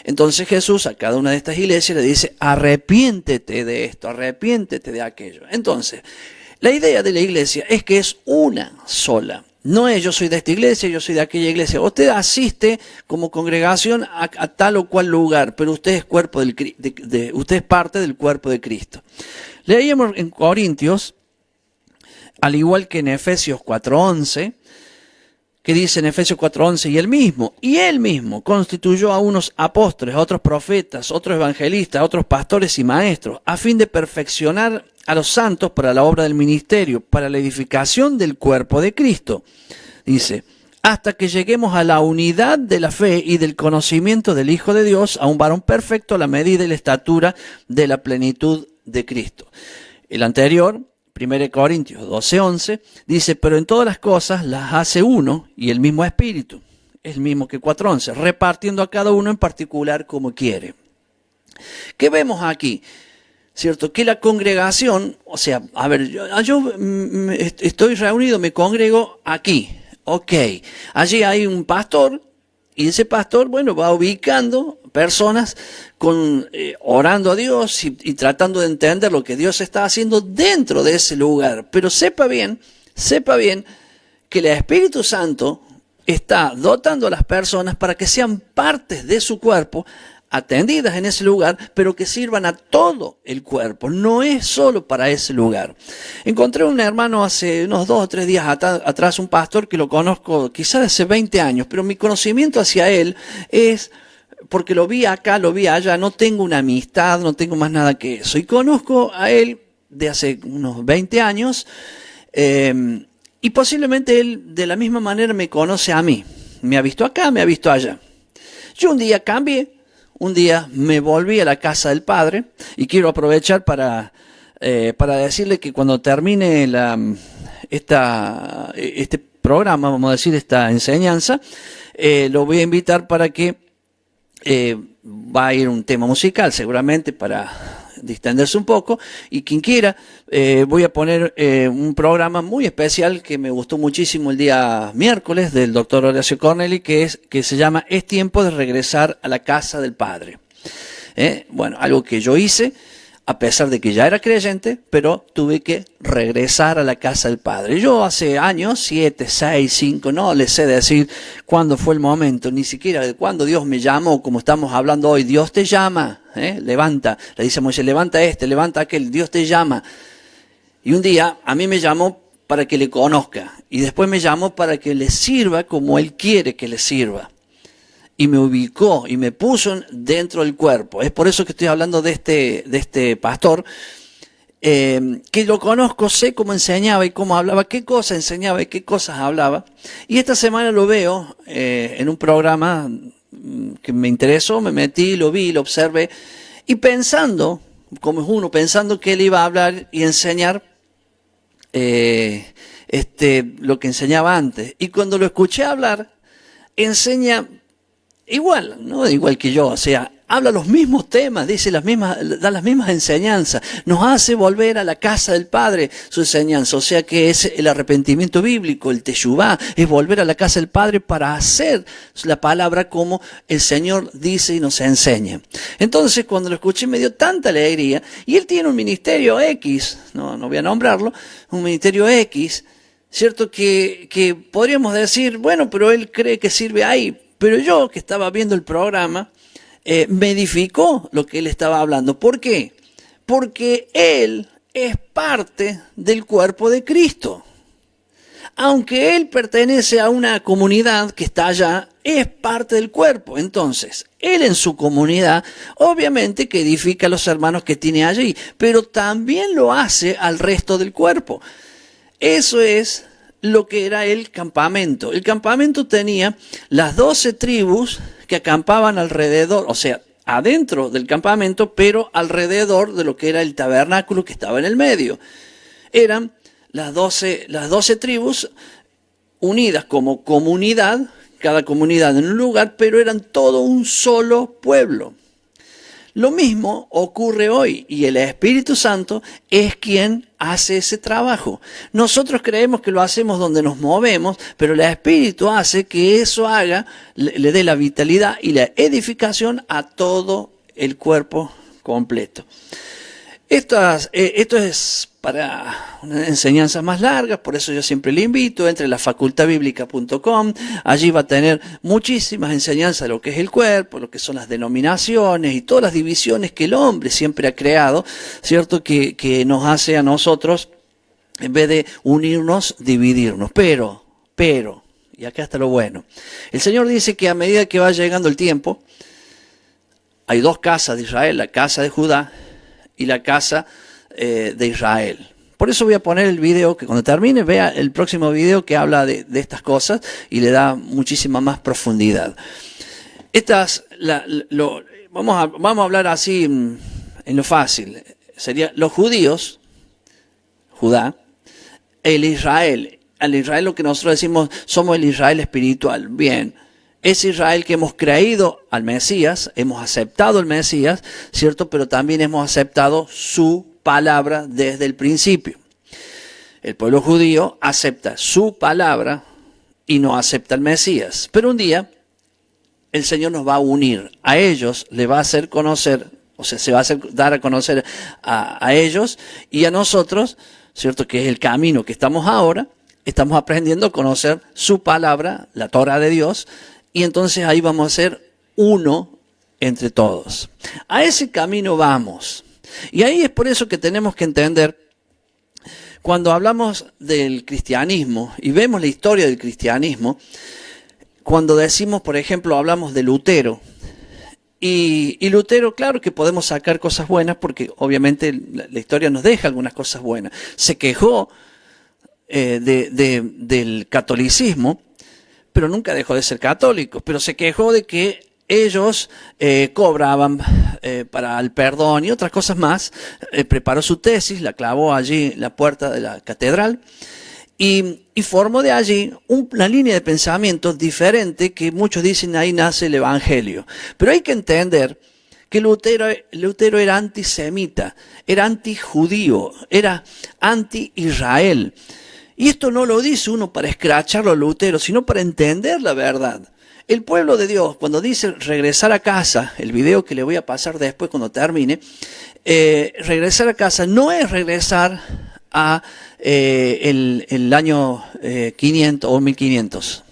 Entonces Jesús a cada una de estas iglesias le dice, arrepiéntete de esto, arrepiéntete de aquello. Entonces, la idea de la iglesia es que es una sola. No es yo soy de esta iglesia, yo soy de aquella iglesia. Usted asiste como congregación a tal o cual lugar, pero usted es usted es parte del cuerpo de Cristo. Leíamos en Corintios, al igual que en Efesios 4:11, que dice en Efesios 4:11, y él mismo constituyó a unos apóstoles, a otros profetas, otros evangelistas, a otros pastores y maestros, a fin de perfeccionar a los santos para la obra del ministerio, para la edificación del cuerpo de Cristo. Dice, hasta que lleguemos a la unidad de la fe y del conocimiento del Hijo de Dios, a un varón perfecto a la medida y la estatura de la plenitud de Cristo. El anterior, 1 Corintios 12:11, dice, pero en todas las cosas las hace uno y el mismo Espíritu, el mismo que 4:11, repartiendo a cada uno en particular como quiere. ¿Qué vemos aquí? ¿Cierto? Que la congregación, o sea, a ver, yo estoy reunido, me congrego aquí, ok, allí hay un pastor y ese pastor, bueno, va ubicando personas orando a Dios y tratando de entender lo que Dios está haciendo dentro de ese lugar. Pero sepa bien que el Espíritu Santo está dotando a las personas para que sean partes de su cuerpo, atendidas en ese lugar, pero que sirvan a todo el cuerpo. No es solo para ese lugar. Encontré un hermano hace unos 2 o 3 días atrás, un pastor que lo conozco quizás hace 20 años, pero mi conocimiento hacia él es porque lo vi acá, lo vi allá, no tengo una amistad, no tengo más nada que eso. Y conozco a él de hace unos 20 años y posiblemente él de la misma manera me conoce a mí. Me ha visto acá, me ha visto allá. Yo un día cambié. Un día me volví a la casa del Padre y quiero aprovechar para decirle que cuando termine este programa, vamos a decir, esta enseñanza, lo voy a invitar para que va a ir un tema musical seguramente para distenderse un poco, y quien quiera, voy a poner un programa muy especial que me gustó muchísimo el día miércoles del doctor Horacio Corneli, que se llama Es tiempo de regresar a la casa del Padre. Bueno, algo que yo hice a pesar de que ya era creyente, pero tuve que regresar a la casa del Padre. Yo hace años, 7, 6, 5, no les sé decir cuándo fue el momento, ni siquiera de cuándo Dios me llamó, como estamos hablando hoy. Dios te llama, levanta, le dice a Moisés, levanta levanta aquel, Dios te llama. Y un día a mí me llamó para que le conozca, y después me llamó para que le sirva como Él quiere que le sirva. Y me ubicó y me puso dentro del cuerpo. Es por eso que estoy hablando de este pastor, que lo conozco, sé cómo enseñaba y cómo hablaba, qué cosas enseñaba y qué cosas hablaba. Y esta semana lo veo en un programa que me interesó, me metí, lo vi, lo observé, y pensando, como es uno, pensando que él iba a hablar y enseñar lo que enseñaba antes. Y cuando lo escuché hablar, enseña igual, ¿no? Igual que yo, o sea, habla los mismos temas, da las mismas enseñanzas, nos hace volver a la casa del Padre su enseñanza, o sea que es el arrepentimiento bíblico, el teshuvá, es volver a la casa del Padre para hacer la palabra como el Señor dice y nos enseña. Entonces, cuando lo escuché me dio tanta alegría, y él tiene un ministerio X, no voy a nombrarlo, un ministerio X, cierto que podríamos decir, bueno, pero él cree que sirve ahí. Pero yo, que estaba viendo el programa, me edificó lo que él estaba hablando. ¿Por qué? Porque él es parte del cuerpo de Cristo. Aunque él pertenece a una comunidad que está allá, es parte del cuerpo. Entonces, él en su comunidad, obviamente que edifica a los hermanos que tiene allí, pero también lo hace al resto del cuerpo. Eso es lo que era el campamento. El campamento tenía las 12 tribus que acampaban alrededor, o sea, adentro del campamento, pero alrededor de lo que era el tabernáculo que estaba en el medio. Eran las 12 tribus unidas como comunidad, cada comunidad en un lugar, pero eran todo un solo pueblo. Lo mismo ocurre hoy y el Espíritu Santo es quien hace ese trabajo. Nosotros creemos que lo hacemos donde nos movemos, pero el Espíritu hace que eso le dé la vitalidad y la edificación a todo el cuerpo completo. Esto es para unas enseñanzas más largas, por eso yo siempre le invito, entre a la facultadbiblica.com, allí va a tener muchísimas enseñanzas de lo que es el cuerpo, lo que son las denominaciones y todas las divisiones que el hombre siempre ha creado, ¿cierto? Que nos hace a nosotros, en vez de unirnos, dividirnos. Pero, y acá está lo bueno, el Señor dice que a medida que va llegando el tiempo, hay dos casas de Israel, la casa de Judá y la casa de Israel. Por eso voy a poner el video, que cuando termine vea el próximo video que habla de estas cosas y le da muchísima más profundidad. Vamos a hablar así en lo fácil. Sería los judíos, Judá, el Israel. Al Israel lo que nosotros decimos, somos el Israel espiritual. Bien. Es Israel que hemos creído al Mesías, hemos aceptado al Mesías, ¿cierto? Pero también hemos aceptado su palabra desde el principio. El pueblo judío acepta su palabra y no acepta al Mesías. Pero un día el Señor nos va a unir. A ellos le va a hacer conocer, o sea, se va a hacer dar a conocer a ellos y a nosotros, ¿cierto? Que es el camino que estamos ahora. Estamos aprendiendo a conocer su palabra, la Torah de Dios. Y entonces ahí vamos a ser uno entre todos. A ese camino vamos. Y ahí es por eso que tenemos que entender, cuando hablamos del cristianismo y vemos la historia del cristianismo, cuando decimos, por ejemplo, hablamos de Lutero. Y Lutero, claro que podemos sacar cosas buenas porque obviamente la historia nos deja algunas cosas buenas. Se quejó del catolicismo, pero nunca dejó de ser católico, pero se quejó de que ellos cobraban para el perdón y otras cosas más. Preparó su tesis, la clavó allí en la puerta de la catedral y formó de allí una línea de pensamiento diferente que muchos dicen ahí nace el evangelio. Pero hay que entender que Lutero era antisemita, era antijudío, era anti-Israel. Y esto no lo dice uno para escracharlo a Lutero, sino para entender la verdad. El pueblo de Dios, cuando dice regresar a casa, el video que le voy a pasar después cuando termine, regresar a casa no es regresar a el año 500 o 1500.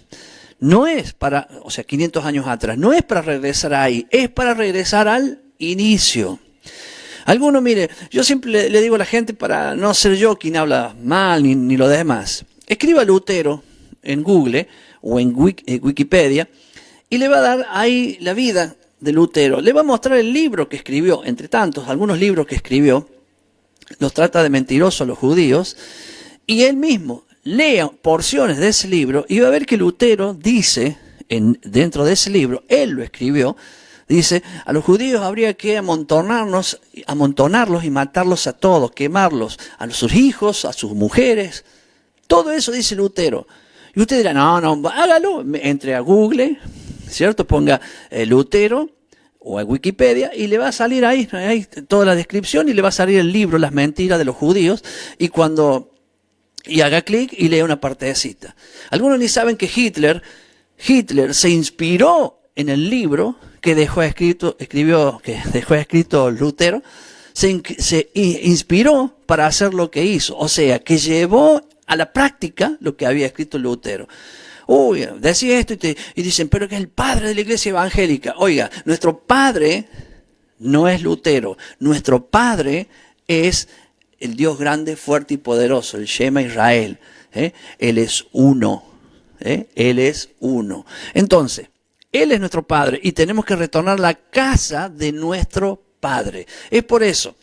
No es para, 500 años atrás, no es para regresar ahí, es para regresar al inicio. Algunos, mire, yo siempre le digo a la gente, para no ser yo quien habla mal ni lo demás, escriba Lutero en Google o en Wikipedia y le va a dar ahí la vida de Lutero. Le va a mostrar el libro que escribió, entre tantos, algunos libros que escribió, los trata de mentirosos a los judíos, y él mismo lea porciones de ese libro y va a ver que Lutero dice, dentro de ese libro, él lo escribió, dice, a los judíos habría que amontonarlos y matarlos a todos, quemarlos, a sus hijos, a sus mujeres. Todo eso dice Lutero. Y usted dirá, no, hágalo. Entre a Google, ¿cierto? Ponga Lutero o a Wikipedia y le va a salir ahí toda la descripción y le va a salir el libro, Las mentiras de los judíos. Y haga clic y lea una partecita. Algunos ni saben que Hitler se inspiró en el libro que dejó escrito Lutero, se inspiró para hacer lo que hizo. O sea, que llevó a la práctica lo que había escrito Lutero. uy, decía esto y dicen, pero que es el padre de la iglesia evangélica. Oiga, nuestro padre no es Lutero, nuestro padre es el Dios grande, fuerte y poderoso, el Shema Israel. Él es uno. Él es uno. Entonces, Él es nuestro Padre y tenemos que retornar a la casa de nuestro Padre. Es por eso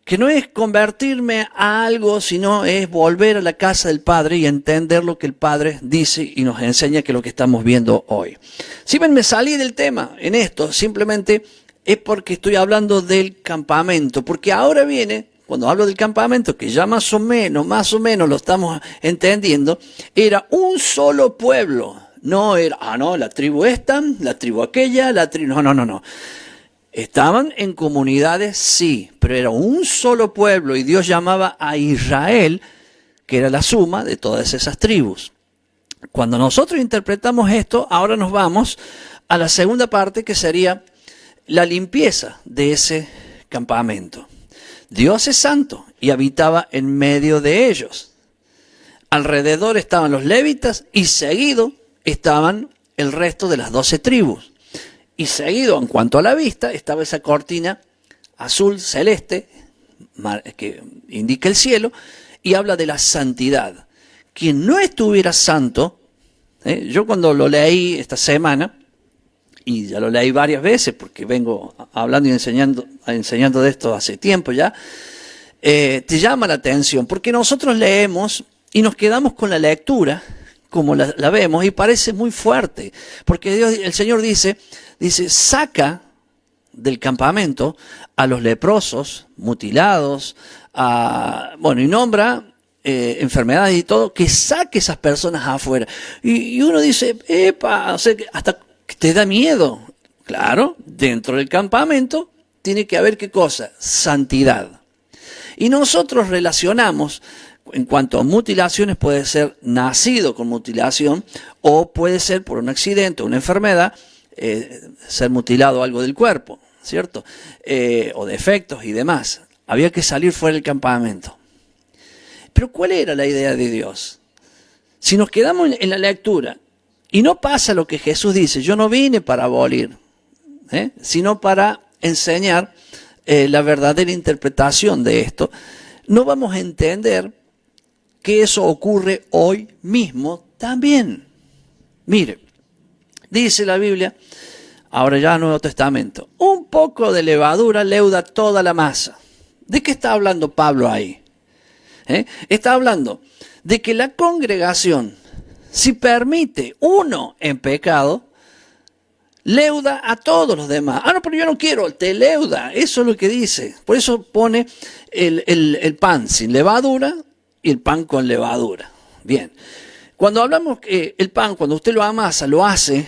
que no es convertirme a algo, sino es volver a la casa del Padre y entender lo que el Padre dice y nos enseña, que es lo que estamos viendo hoy. Si ven, me salí del tema en esto, simplemente es porque estoy hablando del campamento, porque ahora viene, cuando hablo del campamento, que ya más o menos lo estamos entendiendo, era un solo pueblo. No era, la tribu esta, la tribu aquella, no. Estaban en comunidades, sí, pero era un solo pueblo y Dios llamaba a Israel, que era la suma de todas esas tribus. Cuando nosotros interpretamos esto, ahora nos vamos a la segunda parte, que sería la limpieza de ese campamento. Dios es santo y habitaba en medio de ellos. Alrededor estaban los levitas y seguido estaban el resto de las 12 tribus. Y seguido, en cuanto a la vista, estaba esa cortina azul celeste que indica el cielo y habla de la santidad. Quien no estuviera santo, yo cuando lo leí esta semana, y ya lo leí varias veces porque vengo hablando y enseñando de esto hace tiempo ya, te llama la atención, porque nosotros leemos y nos quedamos con la lectura como la vemos y parece muy fuerte, porque el Señor dice, saca del campamento a los leprosos, mutilados, y nombra enfermedades y todo, que saque esas personas afuera. Y uno dice, hasta que te da miedo. Claro, dentro del campamento tiene que haber, ¿qué cosa? Santidad. Y nosotros relacionamos, en cuanto a mutilaciones, puede ser nacido con mutilación o puede ser por un accidente, una enfermedad, ser mutilado algo del cuerpo, ¿cierto? O defectos y demás. Había que salir fuera del campamento. Pero ¿cuál era la idea de Dios? Si nos quedamos en la lectura y no pasa lo que Jesús dice, yo no vine para abolir, sino para enseñar la verdadera interpretación de esto, no vamos a entender que eso ocurre hoy mismo también. Mire, dice la Biblia, ahora ya Nuevo Testamento, un poco de levadura leuda toda la masa. ¿De qué está hablando Pablo ahí? Está hablando de que la congregación, si permite uno en pecado, leuda a todos los demás. No, pero yo no quiero, te leuda. Eso es lo que dice. Por eso pone el pan sin levadura y el pan con levadura. Bien. Cuando hablamos que el pan, cuando usted lo amasa, lo hace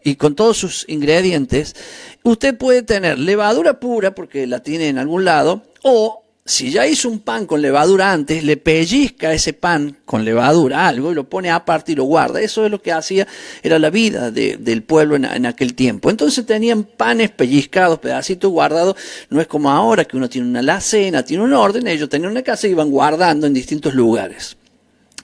y con todos sus ingredientes, usted puede tener levadura pura porque la tiene en algún lado, o si ya hizo un pan con levadura antes, le pellizca ese pan con levadura algo y lo pone aparte y lo guarda. Eso es lo que hacía, era la vida del pueblo en aquel tiempo. Entonces tenían panes pellizcados, pedacitos guardados. No es como ahora que uno tiene una alacena, tiene un orden. Ellos tenían una casa y iban guardando en distintos lugares.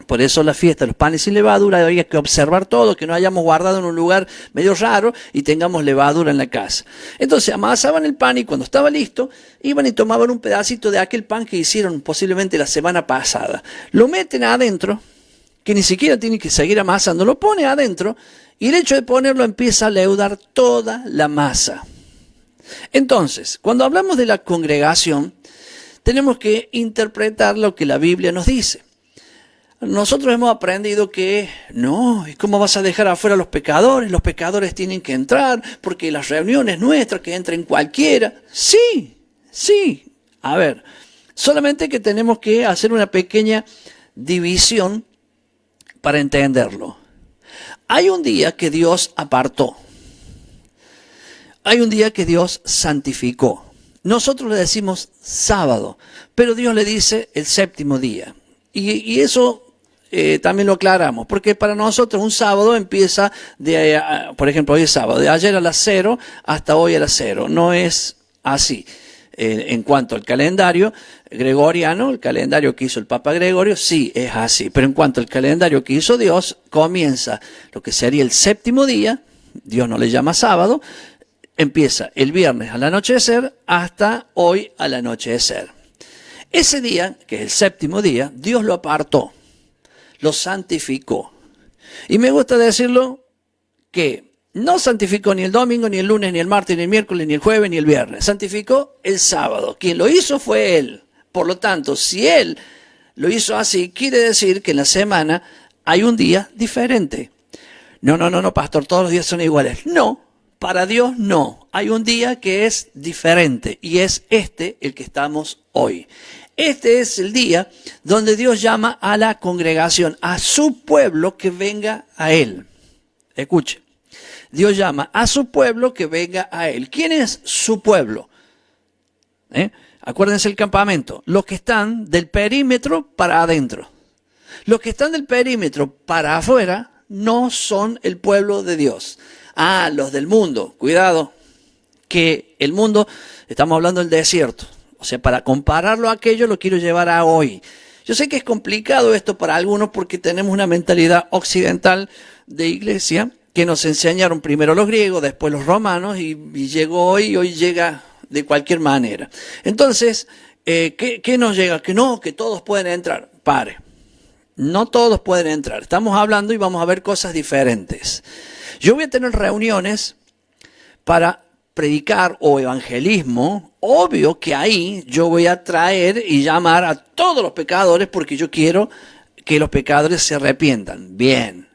Por eso la fiesta, los panes sin levadura, había que observar todo, que no hayamos guardado en un lugar medio raro y tengamos levadura en la casa. Entonces amasaban el pan y cuando estaba listo, iban y tomaban un pedacito de aquel pan que hicieron posiblemente la semana pasada. Lo meten adentro, que ni siquiera tienen que seguir amasando, lo pone adentro y el hecho de ponerlo empieza a leudar toda la masa. Entonces, cuando hablamos de la congregación, tenemos que interpretar lo que la Biblia nos dice. Nosotros hemos aprendido que no, ¿y cómo vas a dejar afuera a los pecadores? Los pecadores tienen que entrar porque las reuniones nuestras, que entren cualquiera. Sí. A ver, solamente que tenemos que hacer una pequeña división para entenderlo. Hay un día que Dios apartó. Hay un día que Dios santificó. Nosotros le decimos sábado, pero Dios le dice el séptimo día. Y eso también lo aclaramos, porque para nosotros un sábado empieza, por ejemplo, hoy es sábado, de ayer a las 0 hasta hoy a las 0. No es así. en cuanto al calendario gregoriano, el calendario que hizo el Papa Gregorio, sí, es así. Pero en cuanto al calendario que hizo Dios, comienza lo que sería el séptimo día, Dios no le llama sábado, empieza el viernes al anochecer hasta hoy al anochecer. Ese día, que es el séptimo día, Dios lo apartó, lo santificó. Y me gusta decirlo que no santificó ni el domingo, ni el lunes, ni el martes, ni el miércoles, ni el jueves, ni el viernes. Santificó el sábado. Quien lo hizo fue Él. Por lo tanto, si Él lo hizo así, quiere decir que en la semana hay un día diferente. No, pastor, todos los días son iguales. No, para Dios no. Hay un día que es diferente y es este el que estamos hoy. Este es el día donde Dios llama a la congregación, a su pueblo que venga a Él. Escuche. Dios llama a su pueblo que venga a Él. ¿Quién es su pueblo? Acuérdense el campamento. Los que están del perímetro para adentro. Los que están del perímetro para afuera no son el pueblo de Dios. Ah, los del mundo. Cuidado, que el mundo, estamos hablando del desierto. O sea, para compararlo a aquello lo quiero llevar a hoy. Yo sé que es complicado esto para algunos porque tenemos una mentalidad occidental de iglesia que nos enseñaron primero los griegos, después los romanos y llegó hoy y hoy llega de cualquier manera. Entonces, ¿qué nos llega? Que no, que todos pueden entrar. Pare. No todos pueden entrar. Estamos hablando y vamos a ver cosas diferentes. Yo voy a tener reuniones para predicar o evangelismo. Obvio que ahí yo voy a traer y llamar a todos los pecadores porque yo quiero que los pecadores se arrepientan. Bien.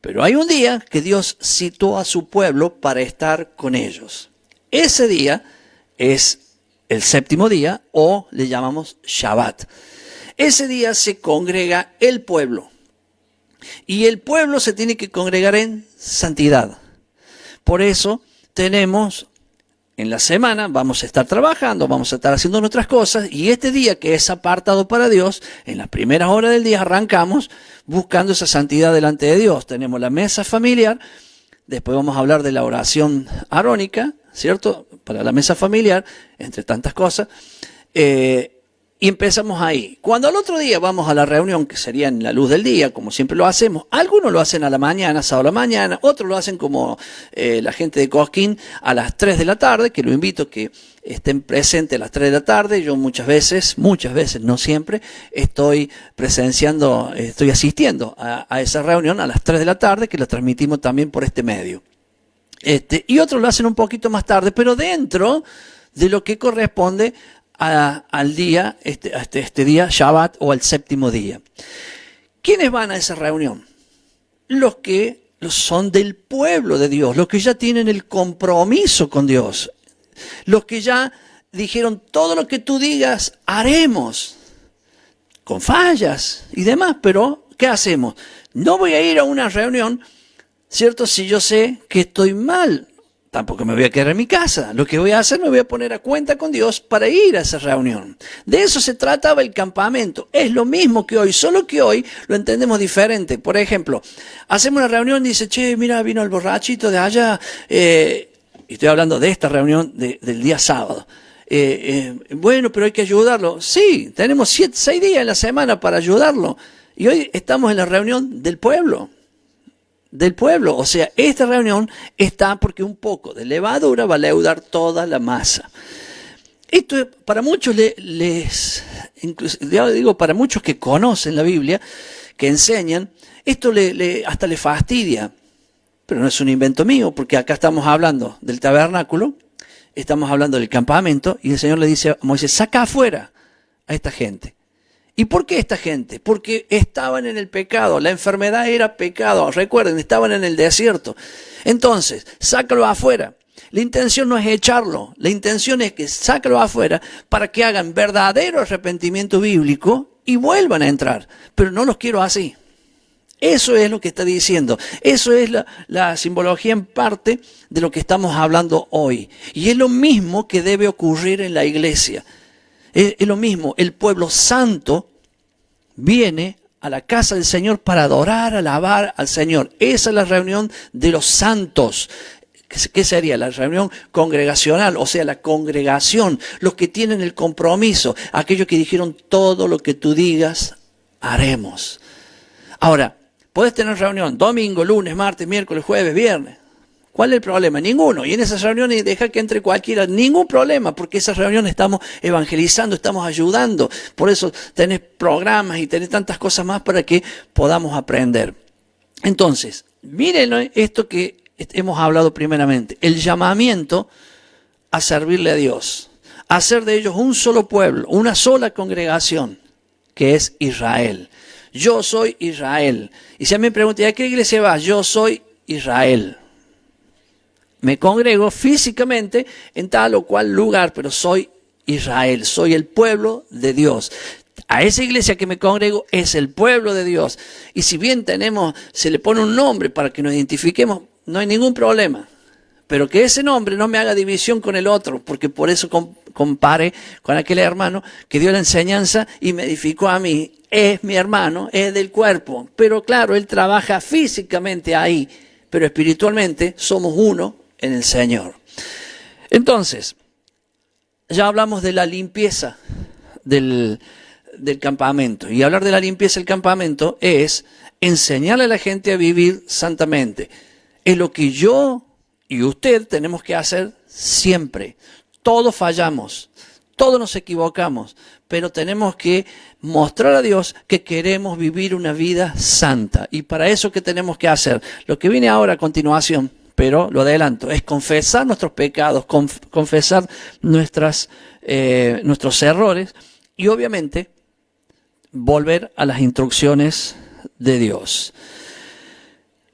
Pero hay un día que Dios citó a su pueblo para estar con ellos. Ese día es el séptimo día o le llamamos Shabbat. Ese día se congrega el pueblo. Y el pueblo se tiene que congregar en santidad. Por eso tenemos en la semana, vamos a estar trabajando, vamos a estar haciendo nuestras cosas. Y este día que es apartado para Dios, en las primeras horas del día arrancamos buscando esa santidad delante de Dios. Tenemos la mesa familiar, después vamos a hablar de la oración arónica, ¿cierto? Para la mesa familiar, entre tantas cosas. Y empezamos ahí. Cuando al otro día vamos a la reunión, que sería en la luz del día, como siempre lo hacemos, algunos lo hacen a la mañana, sábado a la mañana, otros lo hacen como la gente de Cosquín a las 3 de la tarde, que lo invito a que estén presentes a las 3 de la tarde. Yo muchas veces, no siempre, estoy asistiendo a esa reunión a las 3 de la tarde, que la transmitimos también por este medio. Y otros lo hacen un poquito más tarde, pero dentro de lo que corresponde al día, este día, Shabbat o al séptimo día. ¿Quiénes van a esa reunión? Los que son del pueblo de Dios, los que ya tienen el compromiso con Dios, los que ya dijeron todo lo que tú digas, haremos, con fallas y demás, pero ¿qué hacemos? No voy a ir a una reunión, ¿cierto? Si yo sé que estoy mal. Tampoco me voy a quedar en mi casa. Lo que voy a hacer, me voy a poner a cuenta con Dios para ir a esa reunión. De eso se trataba el campamento. Es lo mismo que hoy, solo que hoy lo entendemos diferente. Por ejemplo, hacemos una reunión y dice, che, mira, vino el borrachito de allá. Y estoy hablando de esta reunión del día sábado. Bueno, pero hay que ayudarlo. Sí, tenemos 6 días en la semana para ayudarlo. Y hoy estamos en la reunión del pueblo. O sea, esta reunión está porque un poco de levadura va a leudar toda la masa. Esto para muchos ya digo, para muchos que conocen la Biblia, que enseñan, esto hasta le fastidia. Pero no es un invento mío, porque acá estamos hablando del tabernáculo, estamos hablando del campamento, y el Señor le dice a Moisés, saca afuera a esta gente. ¿Y por qué esta gente? Porque estaban en el pecado, la enfermedad era pecado, recuerden, estaban en el desierto. Entonces, sácalo afuera. La intención no es echarlo, la intención es que sácalo afuera para que hagan verdadero arrepentimiento bíblico y vuelvan a entrar. Pero no los quiero así. Eso es lo que está diciendo. Eso es la simbología en parte de lo que estamos hablando hoy. Y es lo mismo que debe ocurrir en la iglesia. Es lo mismo, el pueblo santo viene a la casa del Señor para adorar, alabar al Señor. Esa es la reunión de los santos. ¿Qué sería? La reunión congregacional, o sea, la congregación, los que tienen el compromiso, aquellos que dijeron todo lo que tú digas, haremos. Ahora, puedes tener reunión domingo, lunes, martes, miércoles, jueves, viernes. ¿Cuál es el problema? Ninguno. Y en esas reuniones deja que entre cualquiera. Ningún problema, porque esas reuniones estamos evangelizando, estamos ayudando. Por eso tenés programas y tenés tantas cosas más para que podamos aprender. Entonces, miren esto que hemos hablado primeramente. El llamamiento a servirle a Dios. A hacer de ellos un solo pueblo, una sola congregación, que es Israel. Yo soy Israel. Y si a mí me preguntan, ¿a qué iglesia vas? Yo soy Israel. Me congrego físicamente en tal o cual lugar, pero soy Israel, soy el pueblo de Dios. A esa iglesia que me congrego es el pueblo de Dios. Y si bien se le pone un nombre para que nos identifiquemos, no hay ningún problema. Pero que ese nombre no me haga división con el otro, porque por eso comparé con aquel hermano que dio la enseñanza y me edificó a mí. Es mi hermano, es del cuerpo. Pero claro, él trabaja físicamente ahí, pero espiritualmente somos uno en el Señor. Entonces, ya hablamos de la limpieza del campamento. Y hablar de la limpieza del campamento es enseñarle a la gente a vivir santamente. Es lo que yo y usted tenemos que hacer siempre. Todos fallamos, todos nos equivocamos, pero tenemos que mostrar a Dios que queremos vivir una vida santa. Y para eso, ¿qué tenemos que hacer? Lo que viene ahora a continuación, pero lo adelanto, es confesar nuestros pecados, confesar nuestros errores y obviamente volver a las instrucciones de Dios.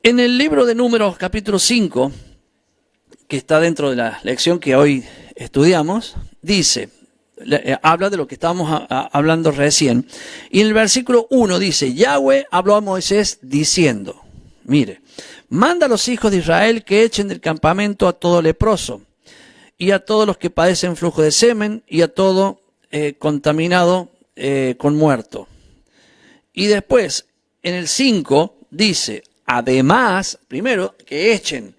En el libro de Números, capítulo 5, que está dentro de la lección que hoy estudiamos, dice, habla de lo que estábamos hablando recién, y en el versículo 1 dice, Yahweh habló a Moisés diciendo, mire, manda a los hijos de Israel que echen del campamento a todo leproso, y a todos los que padecen flujo de semen, y a todo contaminado con muerto. Y después, en el 5, dice, además, primero, que echen.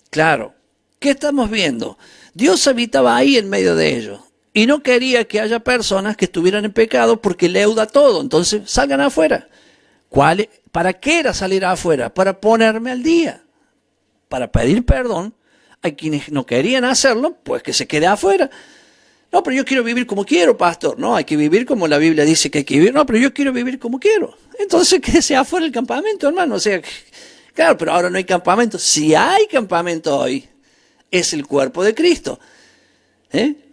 Claro, ¿qué estamos viendo? Dios habitaba ahí en medio de ellos, y no quería que haya personas que estuvieran en pecado porque leuda todo, entonces salgan afuera. ¿Para qué era salir afuera? Para ponerme al día, para pedir perdón a quienes no querían hacerlo, pues que se quede afuera. No, pero yo quiero vivir como quiero, pastor. No, hay que vivir como la Biblia dice que hay que vivir. No, pero yo quiero vivir como quiero. Entonces quédese afuera del campamento, hermano. O sea, claro, pero ahora no hay campamento. Si hay campamento hoy, es el cuerpo de Cristo.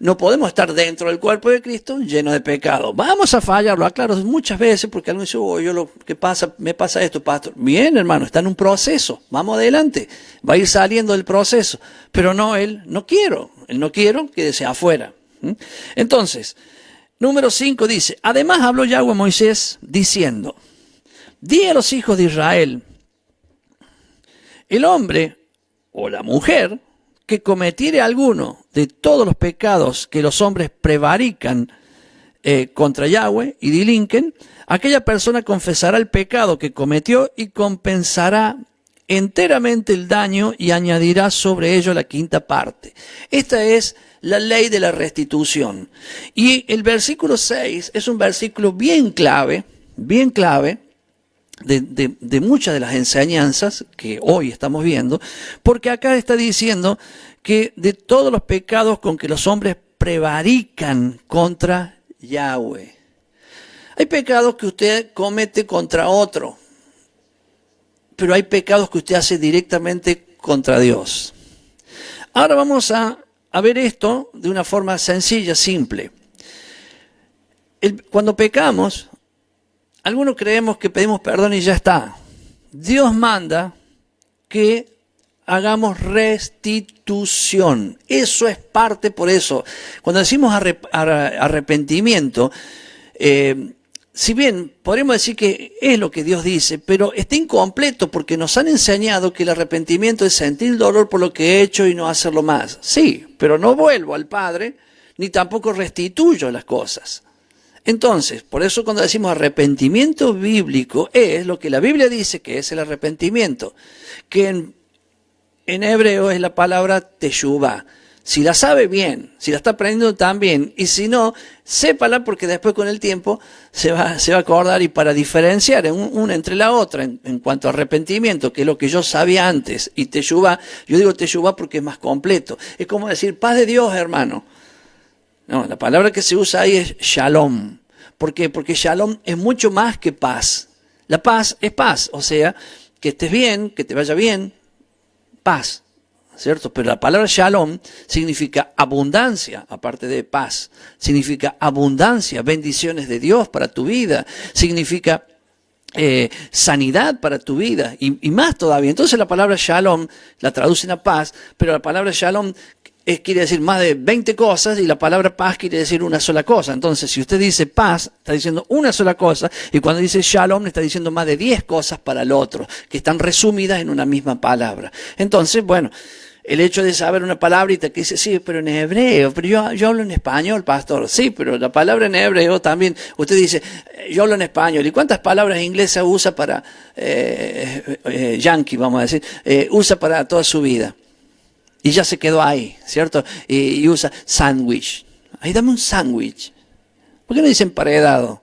No podemos estar dentro del cuerpo de Cristo lleno de pecado. Vamos a fallarlo, aclaro muchas veces, porque alguien dice, me pasa esto, pastor. Bien, hermano, está en un proceso, vamos adelante, va a ir saliendo del proceso, pero no, él no quiero, quédese afuera. Entonces, número 5 dice, además habló Yahweh a Moisés diciendo, di a los hijos de Israel, el hombre o la mujer que cometiere alguno de todos los pecados que los hombres prevarican contra Yahweh y delinquen, aquella persona confesará el pecado que cometió y compensará enteramente el daño y añadirá sobre ello la quinta parte. Esta es la ley de la restitución. Y el versículo 6 es un versículo bien clave de muchas de las enseñanzas que hoy estamos viendo, porque acá está diciendo que de todos los pecados con que los hombres prevarican contra Yahweh. Hay pecados que usted comete contra otro, pero hay pecados que usted hace directamente contra Dios. Ahora vamos a ver esto de una forma sencilla, simple. Cuando pecamos, algunos creemos que pedimos perdón y ya está. Dios manda que hagamos restitución. Eso es parte, por eso. Cuando decimos arrepentimiento, si bien podríamos decir que es lo que Dios dice, pero está incompleto porque nos han enseñado que el arrepentimiento es sentir el dolor por lo que he hecho y no hacerlo más. Sí, pero no vuelvo al Padre, ni tampoco restituyo las cosas. Entonces, por eso cuando decimos arrepentimiento bíblico, es lo que la Biblia dice que es el arrepentimiento. Que en hebreo es la palabra teshuvah. Si la sabe bien, si la está aprendiendo también, y si no, sépala porque después con el tiempo se va a acordar, y para diferenciar una entre la otra en cuanto a arrepentimiento, que es lo que yo sabía antes, y teshuvah, yo digo teshuvah porque es más completo. Es como decir paz de Dios, hermano. No, la palabra que se usa ahí es shalom. ¿Por qué? Porque shalom es mucho más que paz. La paz es paz, o sea, que estés bien, que te vaya bien, paz. ¿Cierto? Pero la palabra shalom significa abundancia, aparte de paz. Significa abundancia, bendiciones de Dios para tu vida. Significa sanidad para tu vida y más todavía. Entonces la palabra shalom la traducen a paz, pero la palabra shalom quiere decir más de 20 cosas y la palabra paz quiere decir una sola cosa. Entonces, si usted dice paz, está diciendo una sola cosa, y cuando dice shalom, está diciendo más de 10 cosas para el otro, que están resumidas en una misma palabra. Entonces, bueno, el hecho de saber una palabrita que dice, sí, pero en hebreo, pero yo hablo en español, pastor. Sí, pero la palabra en hebreo también, usted dice, yo hablo en español. ¿Y cuántas palabras inglesas usa para, yankee, vamos a decir, usa para toda su vida? Y ya se quedó ahí, ¿cierto? Y usa sándwich. Ahí dame un sándwich. ¿Por qué no dice emparedado?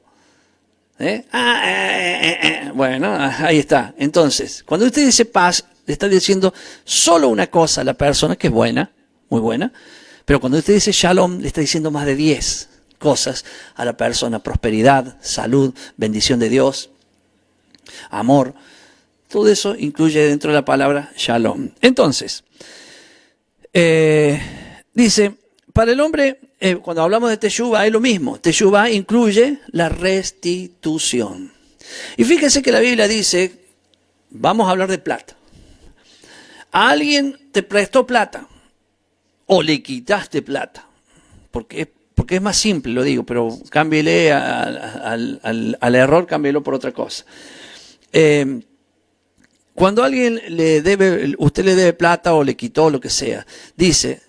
Bueno, ahí está. Entonces, cuando usted dice paz, le está diciendo solo una cosa a la persona, que es buena, muy buena. Pero cuando usted dice shalom, le está diciendo más de 10 cosas a la persona. Prosperidad, salud, bendición de Dios, amor. Todo eso incluye dentro de la palabra shalom. Entonces, dice, para el hombre, cuando hablamos de teshuvah es lo mismo. Teshuvah incluye la restitución. Y fíjese que la Biblia dice, vamos a hablar de plata. Alguien te prestó plata o le quitaste plata. Porque es más simple, lo digo, pero cámbiele al error, cámbielo por otra cosa. Cuando alguien usted le debe plata o le quitó lo que sea, dice,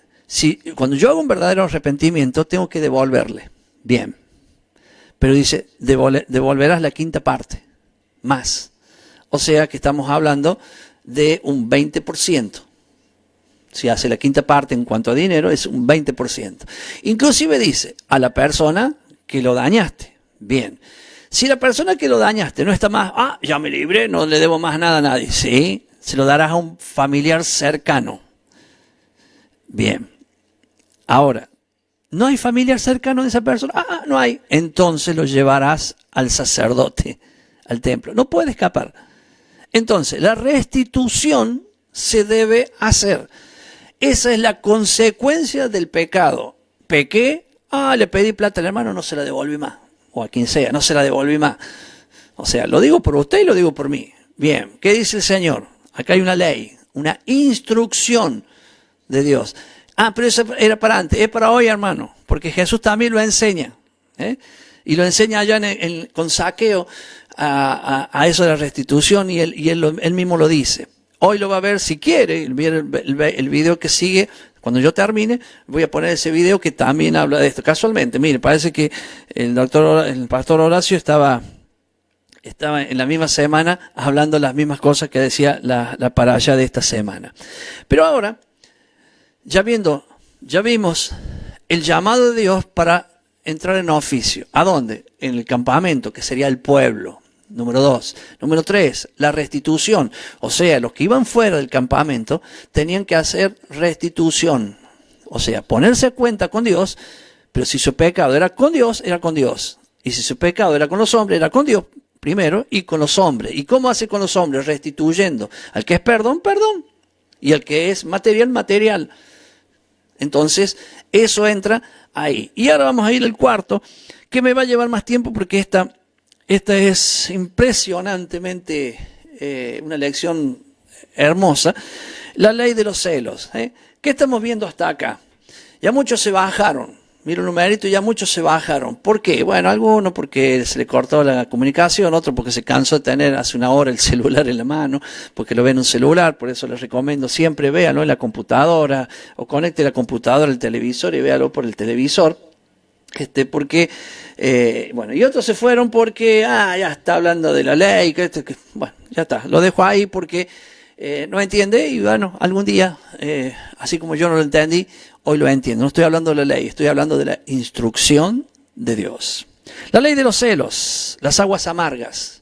cuando yo hago un verdadero arrepentimiento, tengo que devolverle. Bien. Pero dice, devolverás la quinta parte, más. O sea que estamos hablando de un 20%. Si hace la quinta parte en cuanto a dinero, es un 20%. Inclusive dice, a la persona que lo dañaste. Bien. Si la persona que lo dañaste no está más, ya me libré, no le debo más nada a nadie. Sí, se lo darás a un familiar cercano. Bien. Ahora, ¿no hay familiar cercano de esa persona? No hay. Entonces lo llevarás al sacerdote, al templo. No puede escapar. Entonces, la restitución se debe hacer. Esa es la consecuencia del pecado. Pequé, le pedí plata al hermano, no se la devolví más. O a quien sea, no se la devolví más. O sea, lo digo por usted y lo digo por mí. Bien, ¿qué dice el Señor? Acá hay una ley, una instrucción de Dios. Pero eso era para antes, es para hoy, hermano, porque Jesús también lo enseña. Y lo enseña allá con Zaqueo a eso de la restitución, y él mismo lo dice. Hoy lo va a ver si quiere, el video que sigue. Cuando yo termine, voy a poner ese video que también habla de esto. Casualmente, mire, parece que el pastor Horacio estaba en la misma semana hablando las mismas cosas que decía la para allá de esta semana. Pero ahora, ya vimos el llamado de Dios para entrar en oficio. ¿A dónde? En el campamento, que sería el pueblo. Número 2. Número 3, la restitución. O sea, los que iban fuera del campamento tenían que hacer restitución. O sea, ponerse a cuenta con Dios, pero si su pecado era con Dios, era con Dios. Y si su pecado era con los hombres, era con Dios primero y con los hombres. ¿Y cómo hace con los hombres? Restituyendo. Al que es perdón, perdón. Y al que es material, material. Entonces, eso entra ahí. Y ahora vamos a ir al cuarto, que me va a llevar más tiempo porque esta es impresionantemente una lección hermosa. La ley de los celos. ¿Qué estamos viendo hasta acá? Ya muchos se bajaron. Mira un numerito, ya muchos se bajaron. ¿Por qué? Bueno, algunos porque se le cortó la comunicación, otro porque se cansó de tener hace una hora el celular en la mano, porque lo ven en un celular. Por eso les recomiendo siempre véanlo en la computadora o conecte la computadora al televisor y véalo por el televisor. Porque, y otros se fueron porque, ya está hablando de la ley, bueno, ya está, lo dejo ahí porque no entiende y bueno, algún día, así como yo no lo entendí, hoy lo entiendo. No estoy hablando de la ley, estoy hablando de la instrucción de Dios. La ley de los celos, las aguas amargas.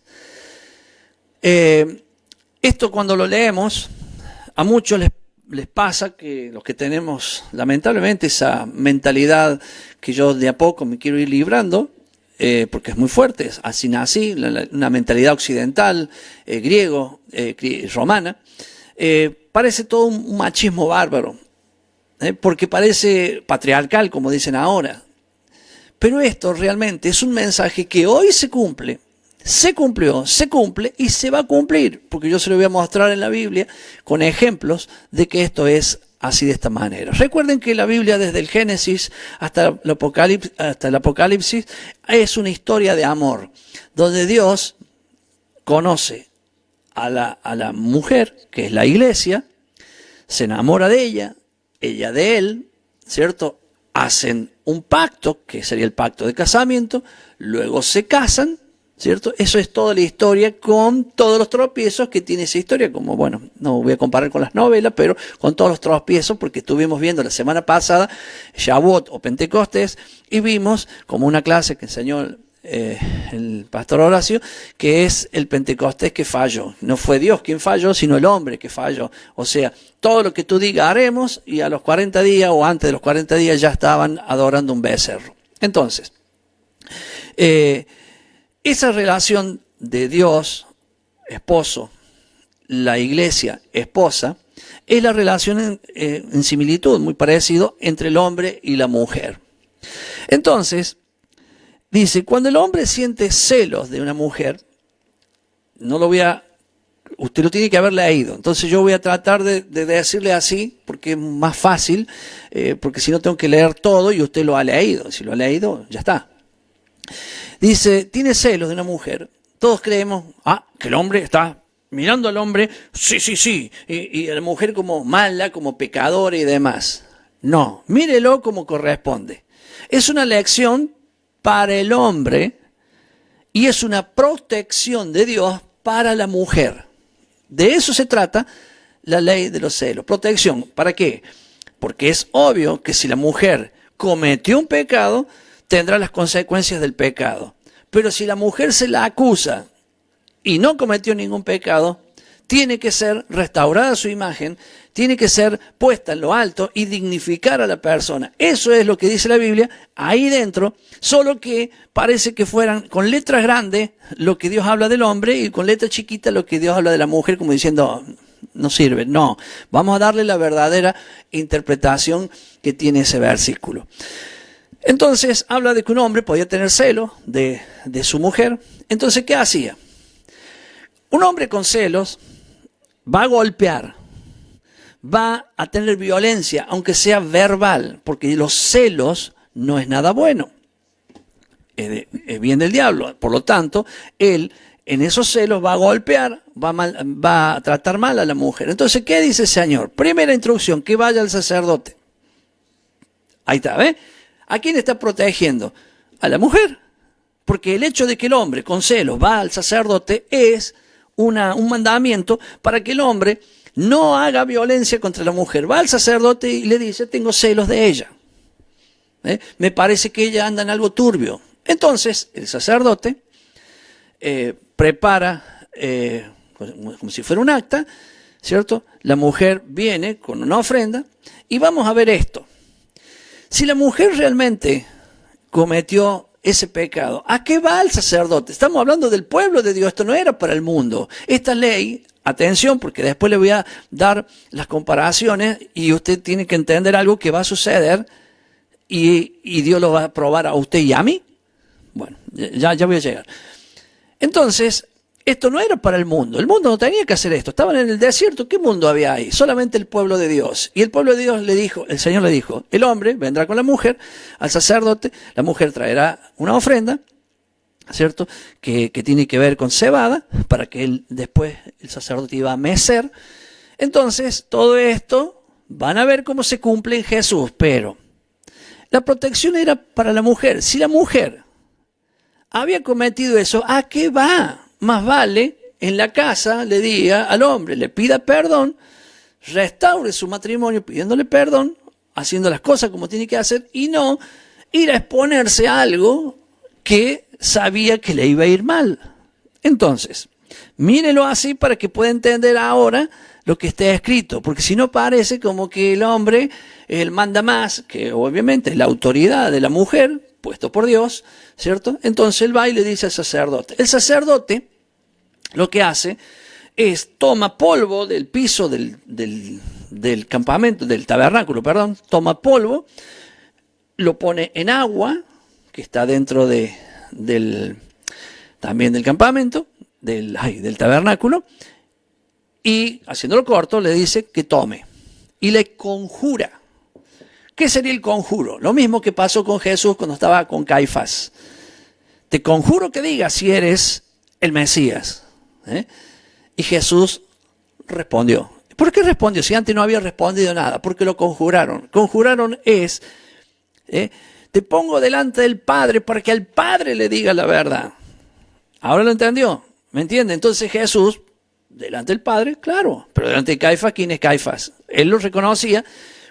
Esto cuando lo leemos, a muchos les pasa que los que tenemos lamentablemente esa mentalidad que yo de a poco me quiero ir librando, porque es muy fuerte, así nací, una mentalidad occidental, griego, romana, parece todo un machismo bárbaro, porque parece patriarcal, como dicen ahora. Pero esto realmente es un mensaje que hoy se cumple, se cumplió, se cumple y se va a cumplir, porque yo se lo voy a mostrar en la Biblia con ejemplos de que esto es así de esta manera. Recuerden que la Biblia desde el Génesis hasta el Apocalipsis es una historia de amor, donde Dios conoce a la mujer, que es la iglesia, se enamora de ella de él, ¿cierto? Hacen un pacto, que sería el pacto de casamiento, luego se casan, ¿cierto? Eso es toda la historia con todos los tropiezos que tiene esa historia, como bueno, no voy a comparar con las novelas, pero con todos los tropiezos, porque estuvimos viendo la semana pasada Shavuot o Pentecostés y vimos como una clase que enseñó el pastor Horacio, que es el Pentecostés que falló. No fue Dios quien falló, sino el hombre que falló. O sea, todo lo que tú digas haremos, y a los 40 días o antes de los 40 días ya estaban adorando un becerro. Entonces, esa relación de Dios, esposo, la iglesia, esposa, es la relación en similitud, muy parecido, entre el hombre y la mujer. Entonces, dice, cuando el hombre siente celos de una mujer, usted lo tiene que haber leído. Entonces yo voy a tratar de decirle así, porque es más fácil, porque si no tengo que leer todo y usted lo ha leído. Si lo ha leído, ya está. Dice, tiene celos de una mujer. Todos creemos, que el hombre está mirando al hombre, sí, y a la mujer como mala, como pecadora y demás. No, mírelo como corresponde. Es una lección para el hombre y es una protección de Dios para la mujer. De eso se trata la ley de los celos. Protección, ¿para qué? Porque es obvio que si la mujer cometió un pecado, tendrá las consecuencias del pecado. Pero si la mujer se la acusa y no cometió ningún pecado, tiene que ser restaurada su imagen, tiene que ser puesta en lo alto y dignificar a la persona. Eso es lo que dice la Biblia ahí dentro, solo que parece que fueran con letras grandes lo que Dios habla del hombre y con letras chiquitas lo que Dios habla de la mujer, como diciendo, no sirve. No, vamos a darle la verdadera interpretación que tiene ese versículo. Entonces habla de que un hombre podía tener celo de su mujer. Entonces, ¿qué hacía? Un hombre con celos va a golpear, va a tener violencia, aunque sea verbal, porque los celos no es nada bueno. Es bien del diablo. Por lo tanto, él en esos celos va a golpear, va a tratar mal a la mujer. Entonces, ¿qué dice el Señor? Primera instrucción, que vaya al sacerdote. Ahí está, ¿ves? ¿A quién está protegiendo? A la mujer. Porque el hecho de que el hombre con celos va al sacerdote es un mandamiento para que el hombre no haga violencia contra la mujer. Va al sacerdote y le dice, tengo celos de ella. Me parece que ella anda en algo turbio. Entonces, el sacerdote prepara, como si fuera un acta, ¿cierto? La mujer viene con una ofrenda y vamos a ver esto. Si la mujer realmente cometió ese pecado, ¿a qué va el sacerdote? Estamos hablando del pueblo de Dios, esto no era para el mundo. Esta ley, atención, porque después le voy a dar las comparaciones y usted tiene que entender algo que va a suceder y Dios lo va a probar a usted y a mí. Bueno, ya voy a llegar. Entonces, esto no era para el mundo no tenía que hacer esto, estaban en el desierto, ¿qué mundo había ahí? Solamente el pueblo de Dios. Y el pueblo de Dios le dijo, el Señor le dijo, el hombre vendrá con la mujer al sacerdote, la mujer traerá una ofrenda, ¿cierto? Que tiene que ver con cebada, para que él después el sacerdote iba a mecer. Entonces, todo esto van a ver cómo se cumple en Jesús, pero la protección era para la mujer. Si la mujer había cometido eso, ¿a qué va? Más vale en la casa le diga al hombre, le pida perdón, restaure su matrimonio pidiéndole perdón, haciendo las cosas como tiene que hacer y no ir a exponerse a algo que sabía que le iba a ir mal. Entonces, mírelo así para que pueda entender ahora lo que está escrito, porque si no parece como que el hombre, él manda más, que obviamente es la autoridad de la mujer, puesto por Dios, ¿cierto? Entonces él va y le dice al sacerdote. El sacerdote lo que hace es toma polvo del piso del campamento, del tabernáculo, perdón, toma polvo, lo pone en agua, que está dentro también del campamento, del tabernáculo, y haciéndolo corto le dice que tome y le conjura. ¿Qué sería el conjuro? Lo mismo que pasó con Jesús cuando estaba con Caifás. Te conjuro que digas si eres el Mesías. Y Jesús respondió. ¿Por qué respondió? Si antes no había respondido nada. Porque lo conjuraron. Conjuraron es, te pongo delante del Padre para que al Padre le diga la verdad. ¿Ahora lo entendió? ¿Me entiende? Entonces Jesús, delante del Padre, claro. Pero delante de Caifás, ¿quién es Caifás? Él lo reconocía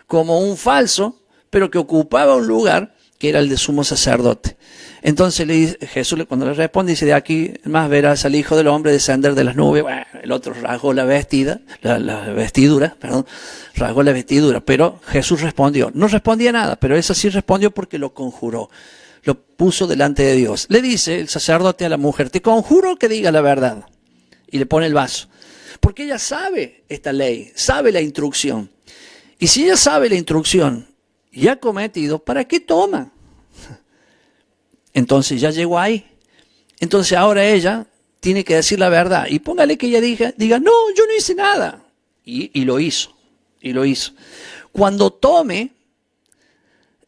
como un falso, pero que ocupaba un lugar que era el de sumo sacerdote. Entonces Jesús cuando le responde dice, de aquí más verás al Hijo del Hombre descender de las nubes. Bueno, el otro rasgó la vestidura, rasgó la vestidura, pero Jesús respondió. No respondía nada, pero eso sí respondió porque lo conjuró, lo puso delante de Dios. Le dice el sacerdote a la mujer, te conjuro que diga la verdad. Y le pone el vaso, porque ella sabe esta ley, sabe la instrucción. Y si ella sabe la instrucción y ha cometido, ¿para qué toma? Entonces ya llegó ahí. Entonces ahora ella tiene que decir la verdad. Y póngale que ella diga, no, yo no hice nada. Y lo hizo. Y lo hizo. Cuando tome,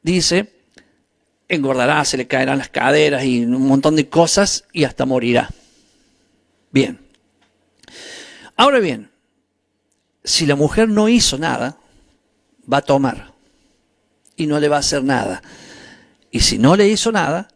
dice, engordará, se le caerán las caderas y un montón de cosas y hasta morirá. Bien. Ahora bien, si la mujer no hizo nada, va a tomar y no le va a hacer nada. Y si no le hizo nada,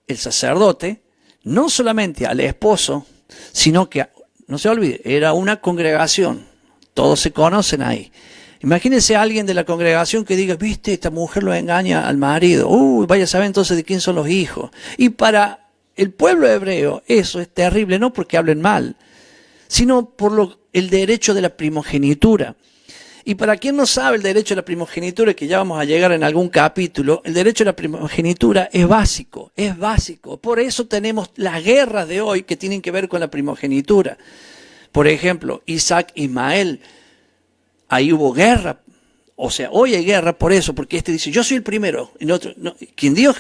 el sacerdote, no solamente al esposo, sino que, no se olvide, era una congregación, todos se conocen ahí. Imagínense a alguien de la congregación que diga, viste, esta mujer lo engaña al marido, vaya a saber entonces de quién son los hijos. Y para el pueblo hebreo eso es terrible, no porque hablen mal, sino por el derecho de la primogenitura. Y para quien no sabe el derecho a la primogenitura, que ya vamos a llegar en algún capítulo, el derecho a la primogenitura es básico, es básico. Por eso tenemos las guerras de hoy que tienen que ver con la primogenitura. Por ejemplo, Isaac, Ismael, ahí hubo guerra. O sea, hoy hay guerra por eso, porque este dice, yo soy el primero. Y el otro, no, quien Dios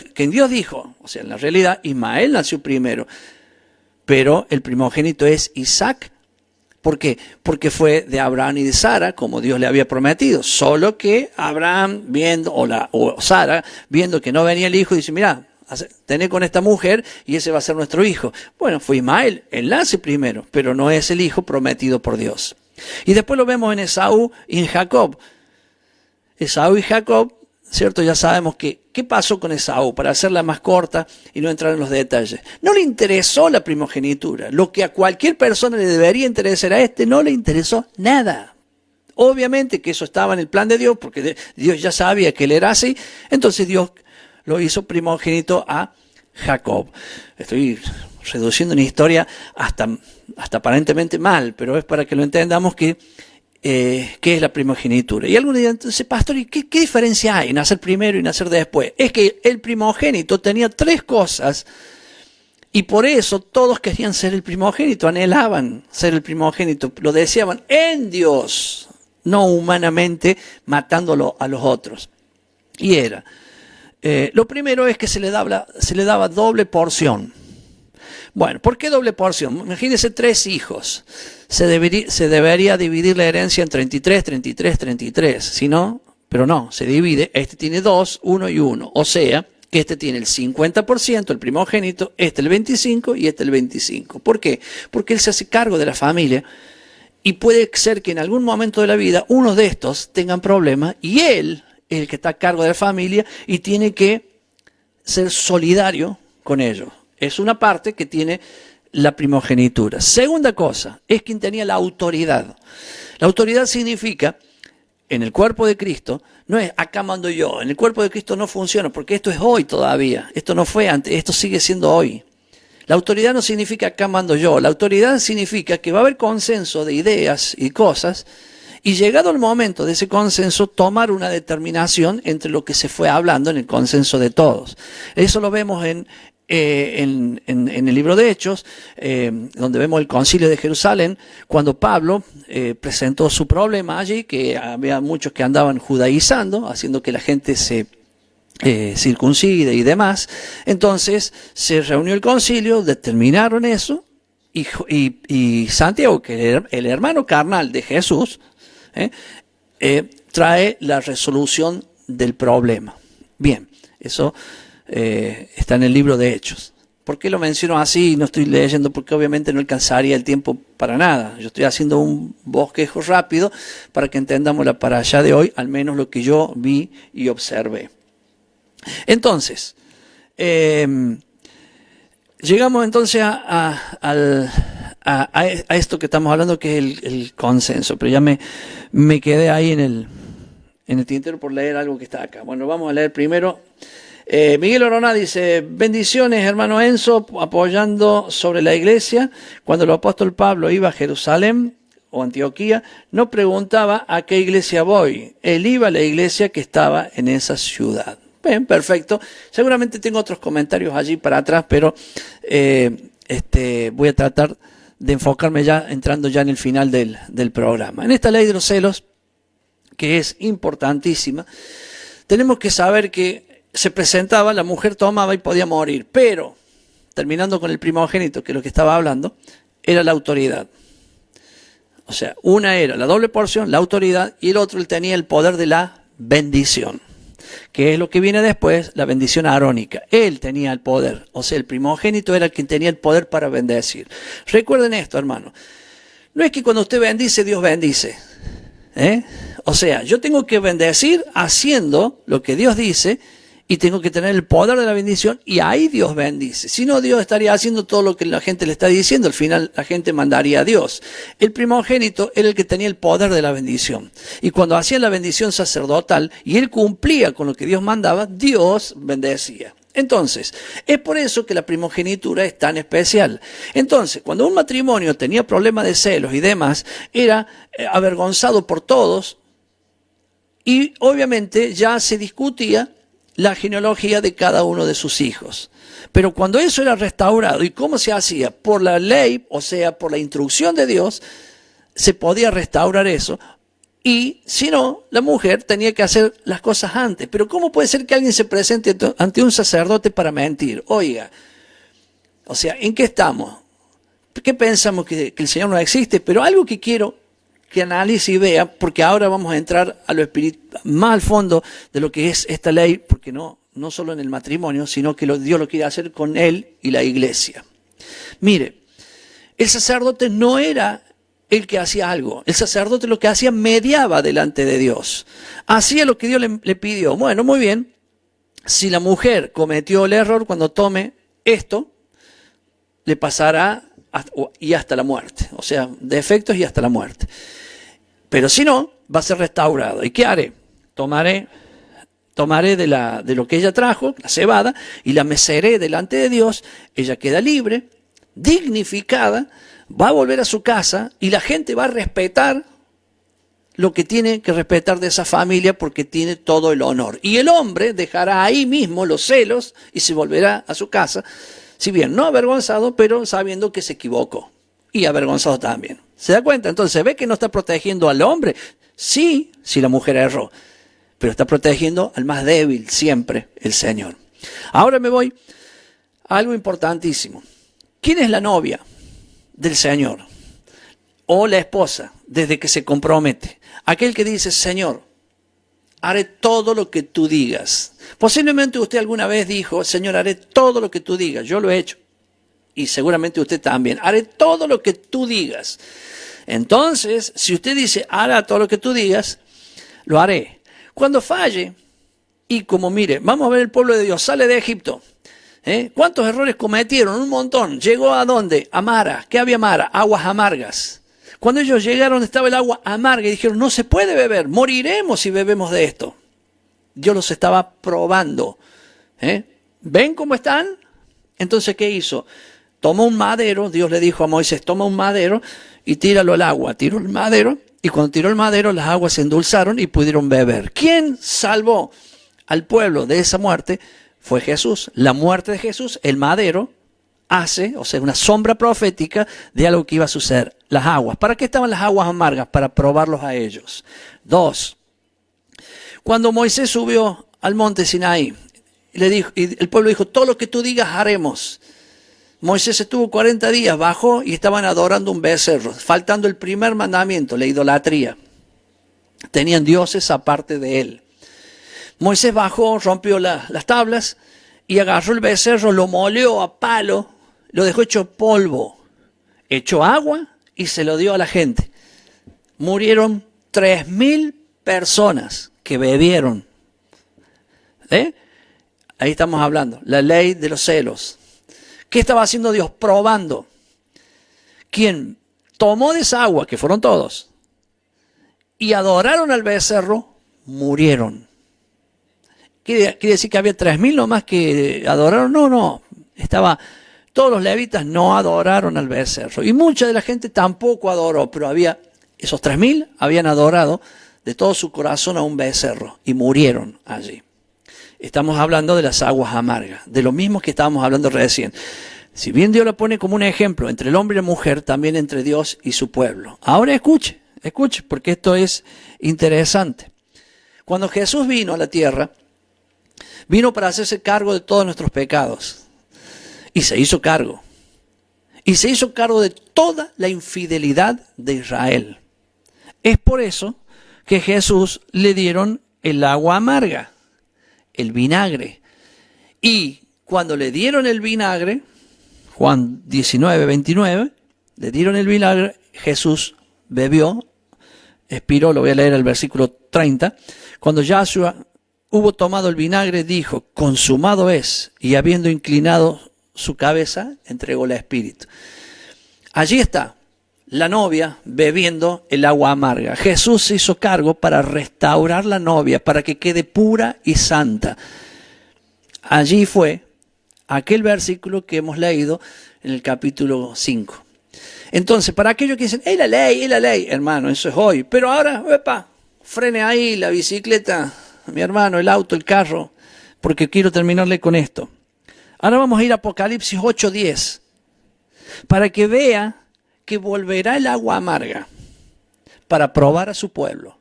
dijo, o sea, en la realidad Ismael nació primero, pero el primogénito es Isaac. ¿Por qué? Porque fue de Abraham y de Sara, como Dios le había prometido. Solo que Abraham, viendo, o Sara, viendo que no venía el hijo, dice, mira, tené con esta mujer y ese va a ser nuestro hijo. Bueno, fue Ismael, él nace primero, pero no es el hijo prometido por Dios. Y después lo vemos en Esaú y en Jacob. Esaú y Jacob, ¿cierto? Ya sabemos qué pasó con Esaú, para hacerla más corta y no entrar en los detalles. No le interesó la primogenitura. Lo que a cualquier persona le debería interesar, a este no le interesó nada. Obviamente que eso estaba en el plan de Dios, porque Dios ya sabía que él era así. Entonces Dios lo hizo primogénito a Jacob. Estoy reduciendo una historia hasta aparentemente mal, pero es para que lo entendamos qué es la primogenitura. Y algunos dirán, entonces, pastor, ¿y qué diferencia hay en nacer primero y nacer después? Es que el primogénito tenía 3 cosas y por eso todos querían ser el primogénito, anhelaban ser el primogénito, lo deseaban en Dios, no humanamente matándolo a los otros. Y era, lo primero es que se le daba doble porción. Bueno, ¿por qué doble porción? Imagínense 3 hijos. Se debería dividir la herencia en 33, 33, 33. Si no, pero no, se divide. Este tiene 2, 1 y 1. O sea, que este tiene el 50%, el primogénito, este el 25% y este el 25%. ¿Por qué? Porque él se hace cargo de la familia y puede ser que en algún momento de la vida uno de estos tengan problemas y él es el que está a cargo de la familia y tiene que ser solidario con ellos. Es una parte que tiene la primogenitura. Segunda cosa, es quien tenía la autoridad. La autoridad significa, en el cuerpo de Cristo, no es acá mando yo, en el cuerpo de Cristo no funciona, porque esto es hoy todavía, esto no fue antes, esto sigue siendo hoy. La autoridad no significa acá mando yo, la autoridad significa que va a haber consenso de ideas y cosas, y llegado el momento de ese consenso, tomar una determinación entre lo que se fue hablando en el consenso de todos. Eso lo vemos en el libro de Hechos, donde vemos el concilio de Jerusalén, cuando Pablo presentó su problema allí, que había muchos que andaban judaizando, haciendo que la gente se circuncide y demás. Entonces se reunió el concilio, determinaron eso, y Santiago, que era el hermano carnal de Jesús, trae la resolución del problema. Bien, eso está en el libro de Hechos. ¿Por qué lo menciono así? No estoy leyendo porque obviamente no alcanzaría el tiempo para nada. Yo estoy haciendo un bosquejo rápido para que entendamos la parashá de hoy, al menos lo que yo vi y observé. Entonces, llegamos entonces a esto que estamos hablando, que es el consenso, pero ya me quedé ahí en el tintero por leer algo que está acá. Bueno, vamos a leer primero. Miguel Oroná dice: bendiciones, hermano Enzo, apoyando sobre la iglesia. Cuando el apóstol Pablo iba a Jerusalén o Antioquía, no preguntaba a qué iglesia voy. Él iba a la iglesia que estaba en esa ciudad. Bien, perfecto. Seguramente tengo otros comentarios allí para atrás, pero voy a tratar de enfocarme ya, entrando ya en el final del programa. En esta ley de los celos, que es importantísima, tenemos que saber que se presentaba, la mujer tomaba y podía morir, pero, terminando con el primogénito, que es lo que estaba hablando, era la autoridad. O sea, una era la doble porción, la autoridad, y el otro, él tenía el poder de la bendición, que es lo que viene después, la bendición arónica. Él tenía el poder, o sea, el primogénito era el quien tenía el poder para bendecir. Recuerden esto, hermano, no es que cuando usted bendice, Dios bendice. O sea, yo tengo que bendecir haciendo lo que Dios dice, y tengo que tener el poder de la bendición, y ahí Dios bendice. Si no, Dios estaría haciendo todo lo que la gente le está diciendo. Al final la gente mandaría a Dios. El primogénito era el que tenía el poder de la bendición. Y cuando hacía la bendición sacerdotal y él cumplía con lo que Dios mandaba, Dios bendecía. Entonces, es por eso que la primogenitura es tan especial. Entonces, cuando un matrimonio tenía problemas de celos y demás, era avergonzado por todos, y obviamente ya se discutía la genealogía de cada uno de sus hijos. Pero cuando eso era restaurado, ¿y cómo se hacía? Por la ley, o sea, por la instrucción de Dios, se podía restaurar eso. Y si no, la mujer tenía que hacer las cosas antes. Pero ¿cómo puede ser que alguien se presente ante un sacerdote para mentir? Oiga, o sea, ¿en qué estamos? ¿Qué pensamos? Que el Señor no existe? Pero algo que quiero que analice y vea, porque ahora vamos a entrar a lo espiritual, más al fondo de lo que es esta ley, porque no solo en el matrimonio, sino que Dios lo quiere hacer con él y la iglesia. Mire, el sacerdote no era el que hacía algo. El sacerdote lo que hacía, mediaba delante de Dios. Hacía lo que Dios le pidió. Bueno, muy bien. Si la mujer cometió el error, cuando tome esto, le pasará y hasta la muerte. O sea, defectos y hasta la muerte. Pero si no, va a ser restaurado. ¿Y qué haré? Tomaré de lo que ella trajo, la cebada, y la meceré delante de Dios. Ella queda libre, dignificada, va a volver a su casa, y la gente va a respetar lo que tiene que respetar de esa familia, porque tiene todo el honor. Y el hombre dejará ahí mismo los celos y se volverá a su casa, si bien no avergonzado, pero sabiendo que se equivocó. Y avergonzado también. ¿Se da cuenta? Entonces, ¿ve que no está protegiendo al hombre? Sí, si la mujer erró. Pero está protegiendo al más débil siempre, el Señor. Ahora me voy a algo importantísimo. ¿Quién es la novia del Señor? O la esposa, desde que se compromete. Aquel que dice: Señor, haré todo lo que tú digas. Posiblemente usted alguna vez dijo: Señor, haré todo lo que tú digas. Yo lo he hecho. Y seguramente usted también. Haré todo lo que tú digas. Entonces, si usted dice: hará todo lo que tú digas, lo haré. Cuando falle, y como mire, vamos a ver, el pueblo de Dios sale de Egipto. ¿Cuántos errores cometieron? Un montón. ¿Llegó a dónde? A Mara. ¿Qué había Mara? Aguas amargas. Cuando ellos llegaron estaba el agua amarga y dijeron, no se puede beber, moriremos si bebemos de esto. Dios los estaba probando. ¿Ven cómo están? Entonces, ¿qué hizo? Tomó un madero, Dios le dijo a Moisés, toma un madero y tíralo al agua. Tiró el madero y cuando tiró el madero las aguas se endulzaron y pudieron beber. ¿Quién salvó al pueblo de esa muerte? Fue Jesús. La muerte de Jesús, el madero, hace, o sea, una sombra profética de algo que iba a suceder. Las aguas. ¿Para qué estaban las aguas amargas? Para probarlos a ellos. 2. Cuando Moisés subió al monte Sinaí, le dijo, y el pueblo dijo, todo lo que tú digas haremos. Moisés estuvo 40 días, bajó y estaban adorando un becerro, faltando el primer mandamiento, la idolatría. Tenían dioses aparte de él. Moisés bajó, rompió las tablas y agarró el becerro, lo moleó a palo, lo dejó hecho polvo, echó agua y se lo dio a la gente. Murieron 3.000 personas que bebieron. Ahí estamos hablando, la ley de los celos. ¿Qué estaba haciendo Dios? Probando. Quien tomó de esa agua, que fueron todos, y adoraron al becerro, murieron. ¿Quiere decir que había 3.000 nomás que adoraron? No. Todos los levitas no adoraron al becerro. Y mucha de la gente tampoco adoró, pero esos 3.000 habían adorado de todo su corazón a un becerro y murieron allí. Estamos hablando de las aguas amargas, de lo mismo que estábamos hablando recién. Si bien Dios lo pone como un ejemplo entre el hombre y la mujer, también entre Dios y su pueblo. Ahora escuche, porque esto es interesante. Cuando Jesús vino a la tierra, vino para hacerse cargo de todos nuestros pecados. Y se hizo cargo. Y se hizo cargo de toda la infidelidad de Israel. Es por eso que Jesús le dieron el agua amarga, el vinagre. Y cuando le dieron el vinagre, Juan 19:29, le dieron el vinagre, Jesús bebió, expiró, lo voy a leer el versículo 30, cuando Yahshua hubo tomado el vinagre, dijo, consumado es, y habiendo inclinado su cabeza, entregó el espíritu. Allí está la novia bebiendo el agua amarga. Jesús se hizo cargo para restaurar la novia, para que quede pura y santa. Allí fue aquel versículo que hemos leído en el capítulo 5. Entonces, para aquellos que dicen, es la ley, hermano, eso es hoy. Pero ahora, frene ahí la bicicleta, mi hermano, el auto, el carro, porque quiero terminarle con esto. Ahora vamos a ir a Apocalipsis 8:10, para que vea que volverá el agua amarga para probar a su pueblo.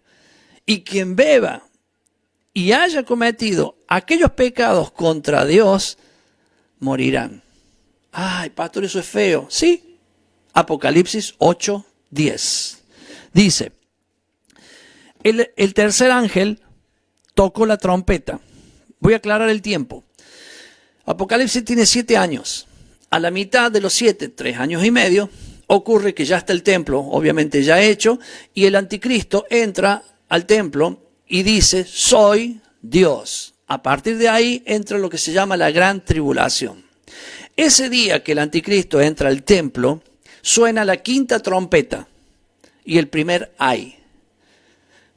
Y quien beba y haya cometido aquellos pecados contra Dios, morirán. Ay, pastor, eso es feo. Sí, Apocalipsis 8:10. Dice, el tercer ángel tocó la trompeta. Voy a aclarar el tiempo. Apocalipsis tiene 7 años. A la mitad de los 7, 3 años y medio, ocurre que ya está el templo, obviamente ya hecho, y el anticristo entra al templo y dice, soy Dios. A partir de ahí entra lo que se llama la gran tribulación. Ese día que el anticristo entra al templo, suena la quinta trompeta y el primer ay.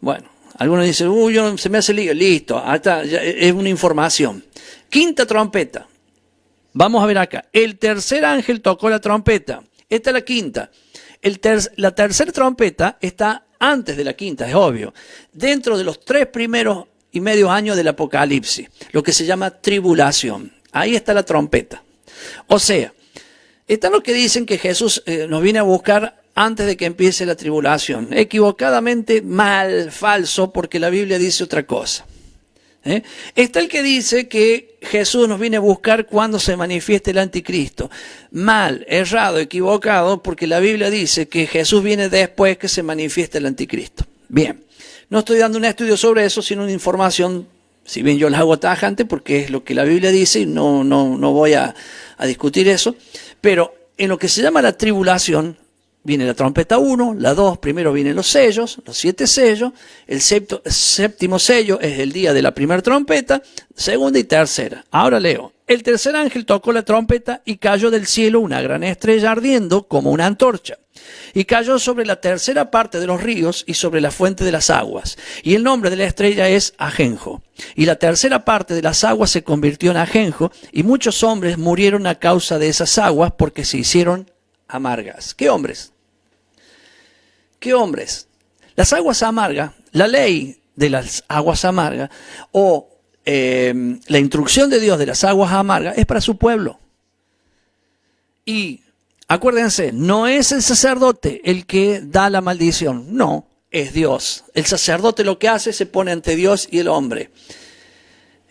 Bueno, algunos dicen, se me hace lío, listo, hasta es una información. Quinta trompeta. Vamos a ver acá. El tercer ángel tocó la trompeta. Esta es la quinta. La tercera trompeta está antes de la quinta, es obvio. Dentro de los 3 primeros y medio años del Apocalipsis. Lo que se llama tribulación. Ahí está la trompeta. O sea, están los que dicen que Jesús nos viene a buscar antes de que empiece la tribulación. Equivocadamente, mal, falso, porque la Biblia dice otra cosa. Está el que dice que Jesús nos viene a buscar cuando se manifieste el anticristo. Mal, errado, equivocado, porque la Biblia dice que Jesús viene después que se manifieste el anticristo. Bien, no estoy dando un estudio sobre eso, sino una información, si bien yo la hago tajante, porque es lo que la Biblia dice y no voy a discutir eso, pero en lo que se llama la tribulación, viene la trompeta 1, la 2, primero vienen los sellos, los 7 sellos, el séptimo sello es el día de la primera trompeta, segunda y tercera. Ahora leo. El tercer ángel tocó la trompeta y cayó del cielo una gran estrella ardiendo como una antorcha. Y cayó sobre la tercera parte de los ríos y sobre la fuente de las aguas. Y el nombre de la estrella es Ajenjo. Y la tercera parte de las aguas se convirtió en ajenjo, y muchos hombres murieron a causa de esas aguas porque se hicieron amargas. ¿Qué hombres? ¿Qué hombres? Las aguas amargas, la ley de las aguas amargas o la instrucción de Dios de las aguas amargas es para su pueblo. Y acuérdense, no es el sacerdote el que da la maldición, no, es Dios. El sacerdote lo que hace se pone ante Dios y el hombre.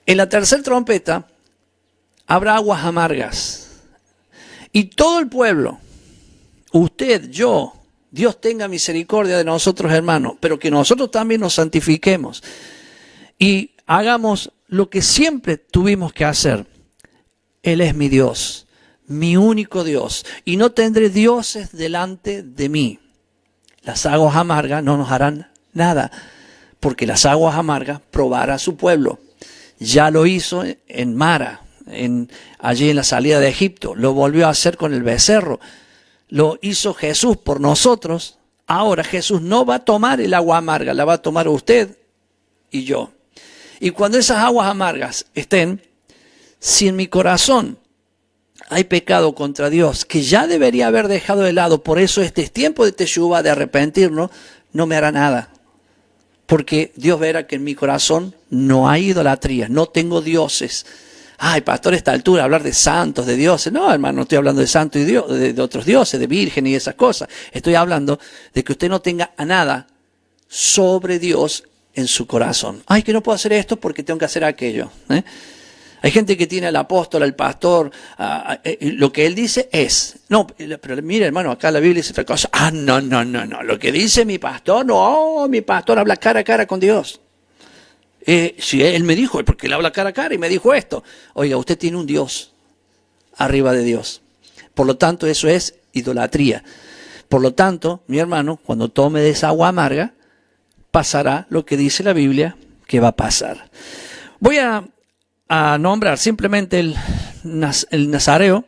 En la tercera trompeta habrá aguas amargas. Y todo el pueblo, usted, yo, Dios tenga misericordia de nosotros, hermanos, pero que nosotros también nos santifiquemos y hagamos lo que siempre tuvimos que hacer. Él es mi Dios, mi único Dios, y no tendré dioses delante de mí. Las aguas amargas no nos harán nada, porque las aguas amargas probará a su pueblo. Ya lo hizo en Mara, allí en la salida de Egipto, lo volvió a hacer con el becerro. Lo hizo Jesús por nosotros. Ahora Jesús no va a tomar el agua amarga, la va a tomar usted y yo. Y cuando esas aguas amargas estén, si en mi corazón hay pecado contra Dios, que ya debería haber dejado de lado, por eso este es tiempo de Teshuvá, de arrepentirnos, no me hará nada. Porque Dios verá que en mi corazón no hay idolatría, no tengo dioses. Ay, pastor, a esta altura hablar de santos, de dioses. No, hermano, no estoy hablando de santos y de otros dioses, de virgen y esas cosas. Estoy hablando de que usted no tenga a nada sobre Dios en su corazón. Ay, que no puedo hacer esto porque tengo que hacer aquello. Hay gente que tiene al apóstol, al pastor, lo que él dice es. No, pero mire, hermano, acá la Biblia dice otra cosa. Ah, no. Lo que dice mi pastor, no, mi pastor habla cara a cara con Dios. Si él me dijo, porque él habla cara a cara y me dijo esto. Oiga, usted tiene un Dios arriba de Dios. Por lo tanto, eso es idolatría. Por lo tanto, mi hermano, cuando tome de esa agua amarga, pasará lo que dice la Biblia que va a pasar. Voy a nombrar simplemente el nazareo,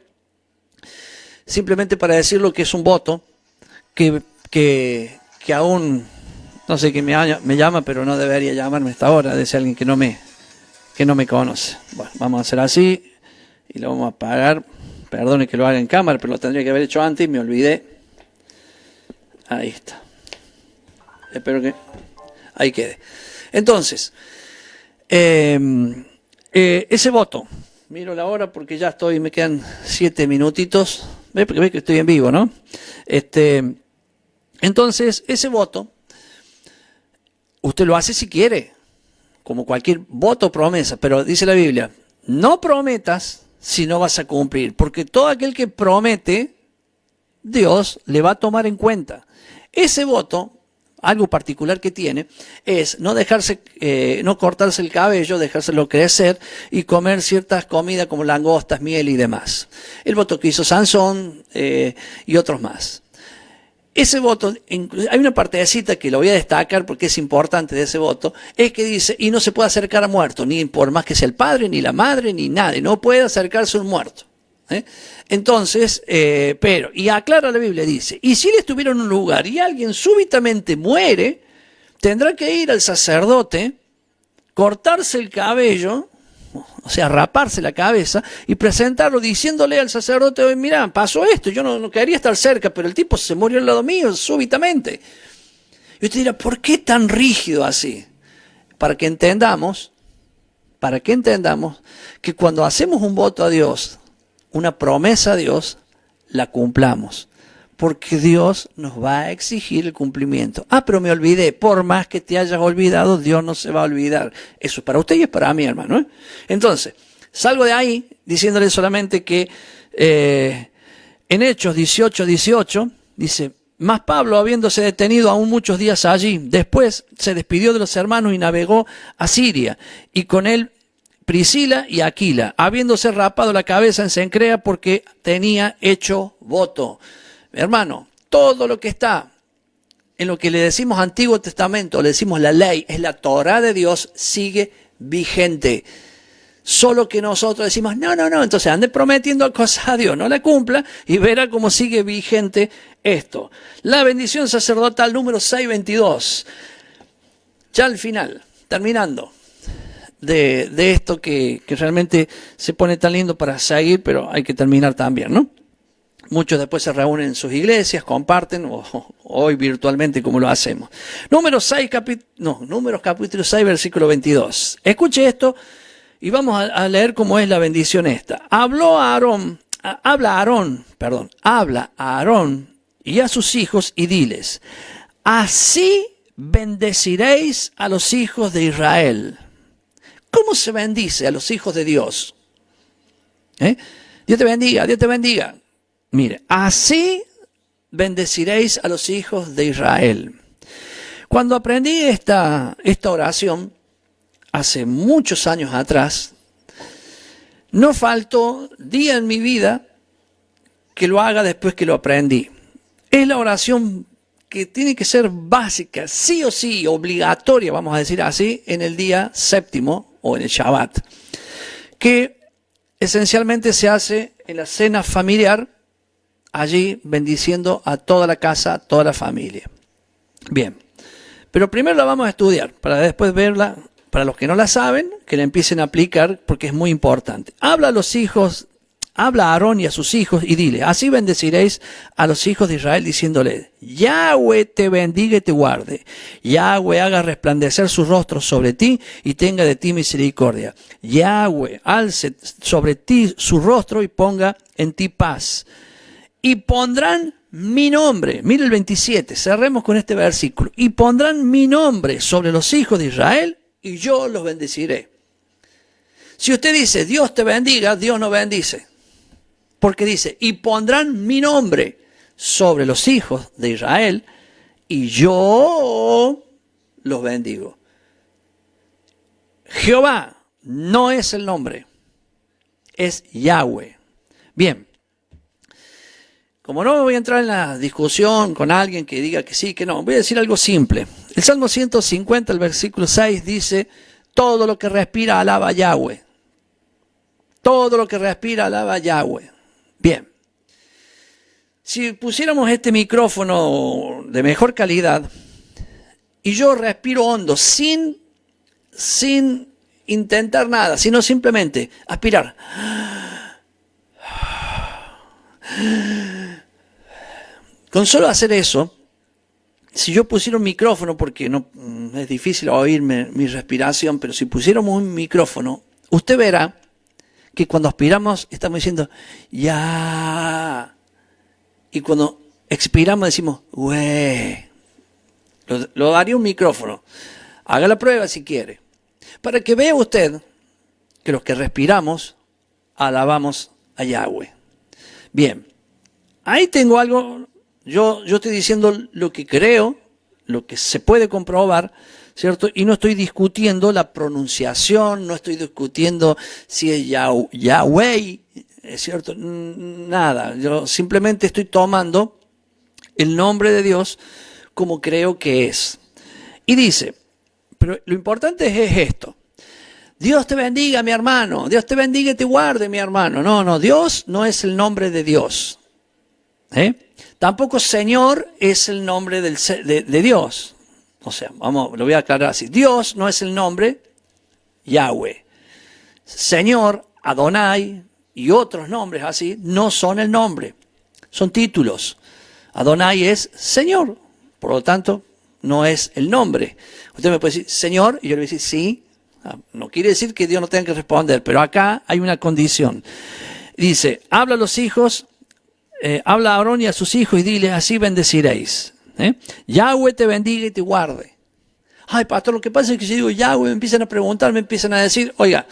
simplemente para decir lo que es un voto, que aún... No sé quién me llama, pero no debería llamarme a esta hora, de ser alguien que no me conoce. Bueno, vamos a hacer así y lo vamos a apagar. Perdone que lo haga en cámara, pero lo tendría que haber hecho antes y me olvidé. Ahí está. Espero que ahí quede. Entonces, ese voto, miro la hora porque ya me quedan 7 minutitos. Porque ve que estoy en vivo, ¿no? Entonces, ese voto, usted lo hace si quiere, como cualquier voto o promesa, pero dice la Biblia, no prometas si no vas a cumplir, porque todo aquel que promete, Dios le va a tomar en cuenta. Ese voto, algo particular que tiene, es no cortarse el cabello, dejárselo crecer y comer ciertas comidas como langostas, miel y demás. El voto que hizo Sansón y otros más. Ese voto, hay una partecita que lo voy a destacar porque es importante de ese voto, es que dice, y no se puede acercar a muerto, ni por más que sea el padre, ni la madre, ni nadie, no puede acercarse a un muerto. Entonces, y aclara la Biblia, dice, y si él estuviera en un lugar y alguien súbitamente muere, tendrá que ir al sacerdote, cortarse el cabello, o sea, raparse la cabeza y presentarlo diciéndole al sacerdote, mira, pasó esto, yo no quería estar cerca, pero el tipo se murió al lado mío súbitamente. Y usted dirá, ¿por qué tan rígido así? Para que entendamos que cuando hacemos un voto a Dios, una promesa a Dios, la cumplamos. Porque Dios nos va a exigir el cumplimiento. Ah, pero me olvidé. Por más que te hayas olvidado, Dios no se va a olvidar. Eso es para usted y es para mí, hermano. Entonces, salgo de ahí diciéndole solamente que en Hechos 18:18 dice, mas Pablo, habiéndose detenido aún muchos días allí, después se despidió de los hermanos y navegó a Siria, y con él Priscila y Aquila, habiéndose rapado la cabeza en Cencrea porque tenía hecho voto. Hermano, Todo lo que está en lo que le decimos Antiguo Testamento, le decimos la ley, es la Torá de Dios, sigue vigente. Solo que nosotros decimos, no, entonces ande prometiendo cosas a Dios, no la cumpla y verá cómo sigue vigente esto. La bendición sacerdotal número 622. Ya al final, terminando de esto que realmente se pone tan lindo para seguir, pero hay que terminar también, ¿no? Muchos después se reúnen en sus iglesias, comparten, o hoy virtualmente como lo hacemos. Números capítulo 6, versículo 22. Escuche esto y vamos a leer cómo es la bendición esta. Habla a Aarón y a sus hijos y diles, así bendeciréis a los hijos de Israel. ¿Cómo se bendice a los hijos de Dios? Dios te bendiga, Dios te bendiga. Mire, así bendeciréis a los hijos de Israel. Cuando aprendí esta oración, hace muchos años atrás, no faltó día en mi vida que lo haga después que lo aprendí. Es la oración que tiene que ser básica, sí o sí, obligatoria, vamos a decir así, en el día séptimo o en el Shabbat, que esencialmente se hace en la cena familiar, allí bendiciendo a toda la casa, a toda la familia. Bien, pero primero la vamos a estudiar para después verla, para los que no la saben, que la empiecen a aplicar porque es muy importante. Habla a Aarón y a sus hijos y dile, así bendeciréis a los hijos de Israel diciéndole, Yahweh te bendiga y te guarde. Yahweh haga resplandecer su rostro sobre ti y tenga de ti misericordia. Yahweh alce sobre ti su rostro y ponga en ti paz. Y pondrán mi nombre, mire el 27, cerremos con este versículo, y pondrán mi nombre sobre los hijos de Israel y yo los bendeciré. Si usted dice, Dios te bendiga, Dios no bendice. Porque dice, y pondrán mi nombre sobre los hijos de Israel y yo los bendigo. Jehová no es el nombre, es Yahweh. Bien, como no voy a entrar en la discusión con alguien que diga que sí, que no, voy a decir algo simple. El Salmo 150, el versículo 6 dice, todo lo que respira alaba a Yahweh. Todo lo que respira alaba a Yahweh. Bien, si pusiéramos este micrófono de mejor calidad y yo respiro hondo sin intentar nada, sino simplemente aspirar. Con solo hacer eso, si yo pusiera un micrófono, porque no es difícil oírme mi respiración, pero si pusiéramos un micrófono, usted verá que cuando aspiramos estamos diciendo ya, y cuando expiramos decimos güey. Lo daría un micrófono. Haga la prueba si quiere, para que vea usted que los que respiramos alabamos a Yahweh. Bien, ahí tengo algo. Yo estoy diciendo lo que creo, lo que se puede comprobar, ¿cierto? Y no estoy discutiendo la pronunciación, no estoy discutiendo si es Yahweh, ¿es cierto? Nada, yo simplemente estoy tomando el nombre de Dios como creo que es. Y dice, pero lo importante es esto. Dios te bendiga, mi hermano. Dios te bendiga y te guarde, mi hermano. No, Dios no es el nombre de Dios. Tampoco Señor es el nombre de Dios. O sea, lo voy a aclarar así. Dios no es el nombre Yahweh. Señor, Adonai y otros nombres así no son el nombre. Son títulos. Adonai es Señor. Por lo tanto, no es el nombre. Usted me puede decir Señor y yo le voy a decir sí. No quiere decir que Dios no tenga que responder, pero acá hay una condición. Dice, habla a los hijos, habla a Aarón y a sus hijos y dile, así bendeciréis. Yahweh te bendiga y te guarde. Ay, pastor, lo que pasa es que si digo Yahweh me empiezan a preguntar, me empiezan a decir, oiga,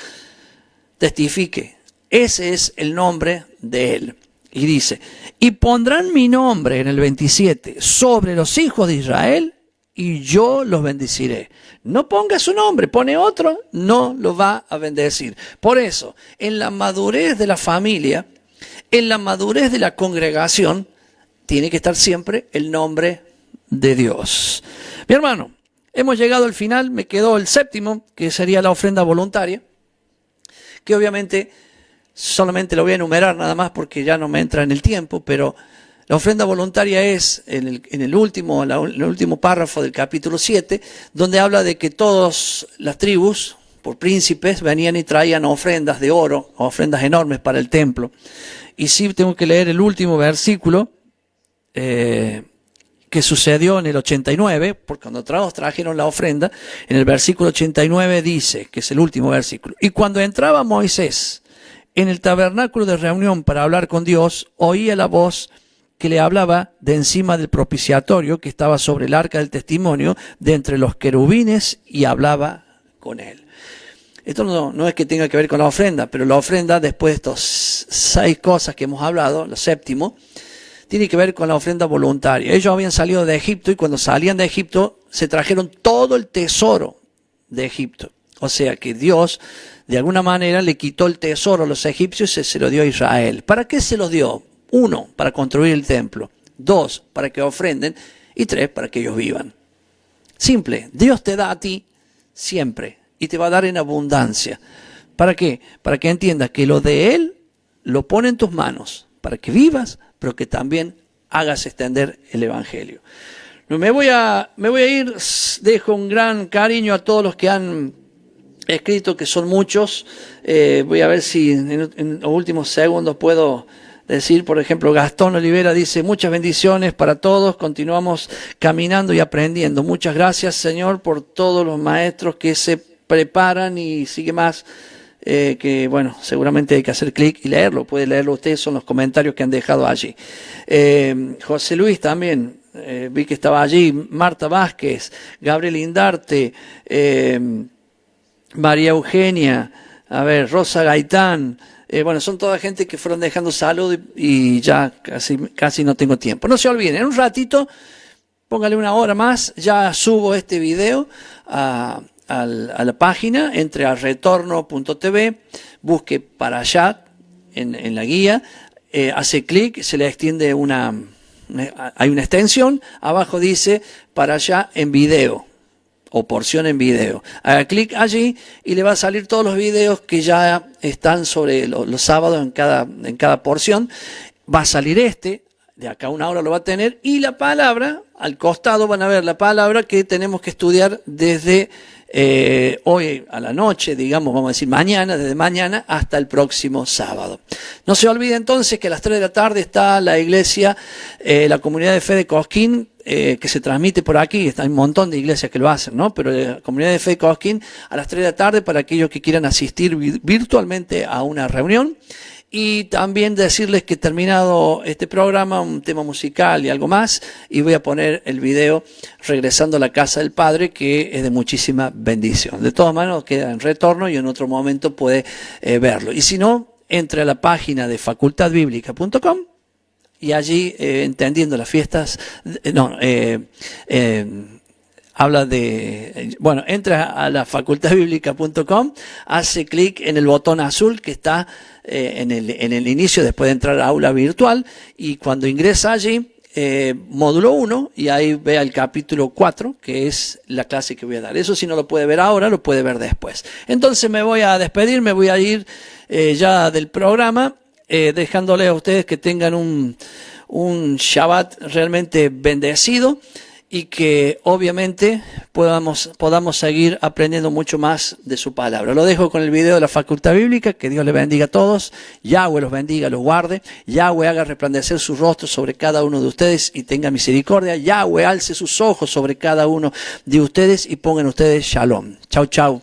testifique, ese es el nombre de él. Y dice, y pondrán mi nombre en el 27 sobre los hijos de Israel y yo los bendeciré. No ponga su nombre, pone otro, no lo va a bendecir. Por eso, en la madurez de la familia, en la madurez de la congregación, tiene que estar siempre el nombre de Dios. Mi hermano, hemos llegado al final, me quedó el séptimo, que sería la ofrenda voluntaria, que obviamente solamente lo voy a enumerar nada más porque ya no me entra en el tiempo, pero la ofrenda voluntaria es en el último párrafo del capítulo 7, donde habla de que todas las tribus, por príncipes, venían y traían ofrendas de oro, ofrendas enormes para el templo. Y sí tengo que leer el último versículo, que sucedió en el 89, porque cuando trajeron la ofrenda, en el versículo 89 dice, que es el último versículo, y cuando entraba Moisés en el tabernáculo de reunión para hablar con Dios, oía la voz que le hablaba de encima del propiciatorio que estaba sobre el arca del testimonio, de entre los querubines, y hablaba con él. Esto no es que tenga que ver con la ofrenda, pero la ofrenda, después de estas 6 cosas que hemos hablado, lo séptimo, tiene que ver con la ofrenda voluntaria. Ellos habían salido de Egipto y cuando salían de Egipto se trajeron todo el tesoro de Egipto. O sea que Dios, de alguna manera, le quitó el tesoro a los egipcios y se lo dio a Israel. ¿Para qué se los dio? 1, para construir el templo. 2, para que ofrenden. Y 3, para que ellos vivan. Simple. Dios te da a ti siempre y te va a dar en abundancia. ¿Para qué? Para que entiendas que lo de Él lo pone en tus manos, para que vivas, pero que también hagas extender el Evangelio. Me voy a ir, dejo un gran cariño a todos los que han escrito, que son muchos. Voy a ver si en los últimos segundos puedo decir, por ejemplo, Gastón Olivera dice, muchas bendiciones para todos, continuamos caminando y aprendiendo. Muchas gracias, Señor, por todos los maestros que se preparan, y sigue más. Que bueno, seguramente hay que hacer clic y leerlo, puede leerlo usted, son los comentarios que han dejado allí. José Luis también, vi que estaba allí, Marta Vázquez, Gabriel Indarte, María Eugenia, Rosa Gaitán, bueno, son toda gente que fueron dejando salud y ya casi no tengo tiempo. No se olviden, en un ratito, póngale 1 hora más, ya subo este video a la página, entre a retorno.tv, busque para allá en la guía, hace clic, se le extiende hay una extensión, abajo dice para allá en video o porción en video. Haga clic allí y le va a salir todos los videos que ya están sobre los sábados en cada porción. Va a salir de acá a 1 hora lo va a tener, y la palabra, al costado van a ver la palabra que tenemos que estudiar desde hoy a la noche, digamos, vamos a decir mañana, desde mañana hasta el próximo sábado. No se olvide entonces que a las 3 de la tarde está la iglesia, la comunidad de fe de Cosquín, que se transmite por aquí. Hay un montón de iglesias que lo hacen, ¿no? Pero la comunidad de fe de Cosquín a las 3 de la tarde para aquellos que quieran asistir virtualmente a una reunión. Y también decirles que terminado este programa, un tema musical y algo más, y voy a poner el video Regresando a la Casa del Padre, que es de muchísima bendición. De todas maneras, queda en retorno y en otro momento puede verlo. Y si no, entre a la página de facultadbiblica.com y allí, entendiendo las fiestas, entra a la facultadbiblica.com, hace clic en el botón azul que está en el inicio, después de entrar a aula virtual, y cuando ingresa allí, módulo 1, y ahí vea el capítulo 4, que es la clase que voy a dar. Eso si no lo puede ver ahora, lo puede ver después. Entonces me voy a despedir, me voy a ir ya del programa, dejándole a ustedes que tengan un Shabbat realmente bendecido, y que obviamente podamos seguir aprendiendo mucho más de su palabra. Lo dejo con el video de la Facultad Bíblica. Que Dios les bendiga a todos. Yahweh los bendiga, los guarde. Yahweh haga resplandecer su rostro sobre cada uno de ustedes y tenga misericordia. Yahweh alce sus ojos sobre cada uno de ustedes y pongan ustedes shalom. Chau, chau.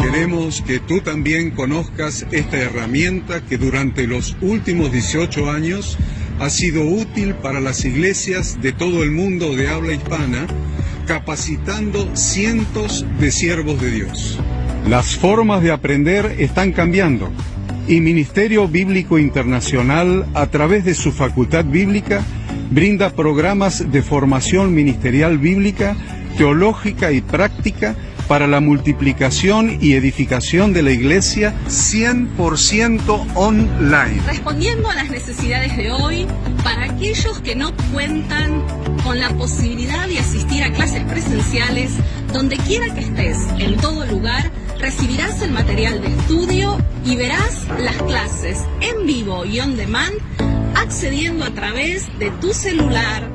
Queremos que tú también conozcas esta herramienta que durante los últimos 18 años ha sido útil para las iglesias de todo el mundo de habla hispana, capacitando cientos de siervos de Dios. Las formas de aprender están cambiando y Ministerio Bíblico Internacional, a través de su Facultad Bíblica, brinda programas de formación ministerial bíblica, teológica y práctica para la multiplicación y edificación de la iglesia 100% online. Respondiendo a las necesidades de hoy, para aquellos que no cuentan con la posibilidad de asistir a clases presenciales, donde quiera que estés, en todo lugar, recibirás el material de estudio y verás las clases en vivo y on demand, accediendo a través de tu celular,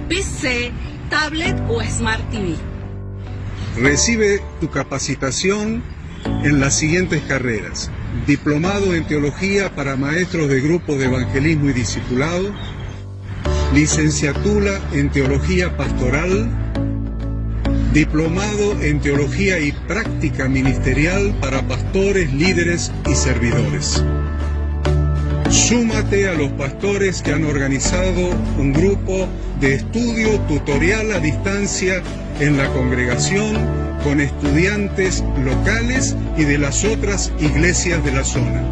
PC, tablet o Smart TV. Recibe tu capacitación en las siguientes carreras: diplomado en teología para maestros de grupos de evangelismo y discipulado, licenciatura en teología pastoral, diplomado en teología y práctica ministerial para pastores, líderes y servidores. Súmate a los pastores que han organizado un grupo de estudio tutorial a distancia en la congregación con estudiantes locales y de las otras iglesias de la zona.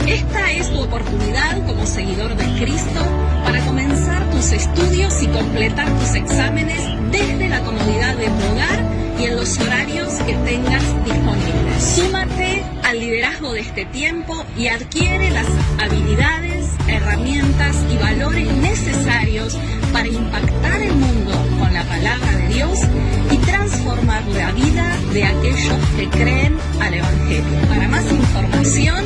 Esta es tu oportunidad como seguidor de Cristo para comenzar tus estudios y completar tus exámenes desde la comodidad de tu hogar y en los horarios que tengas disponibles. Súmate al liderazgo de este tiempo y adquiere las habilidades, herramientas y valores necesarios para impactar el mundo con la palabra de Dios y transformar la vida de aquellos que creen al Evangelio. Para más información,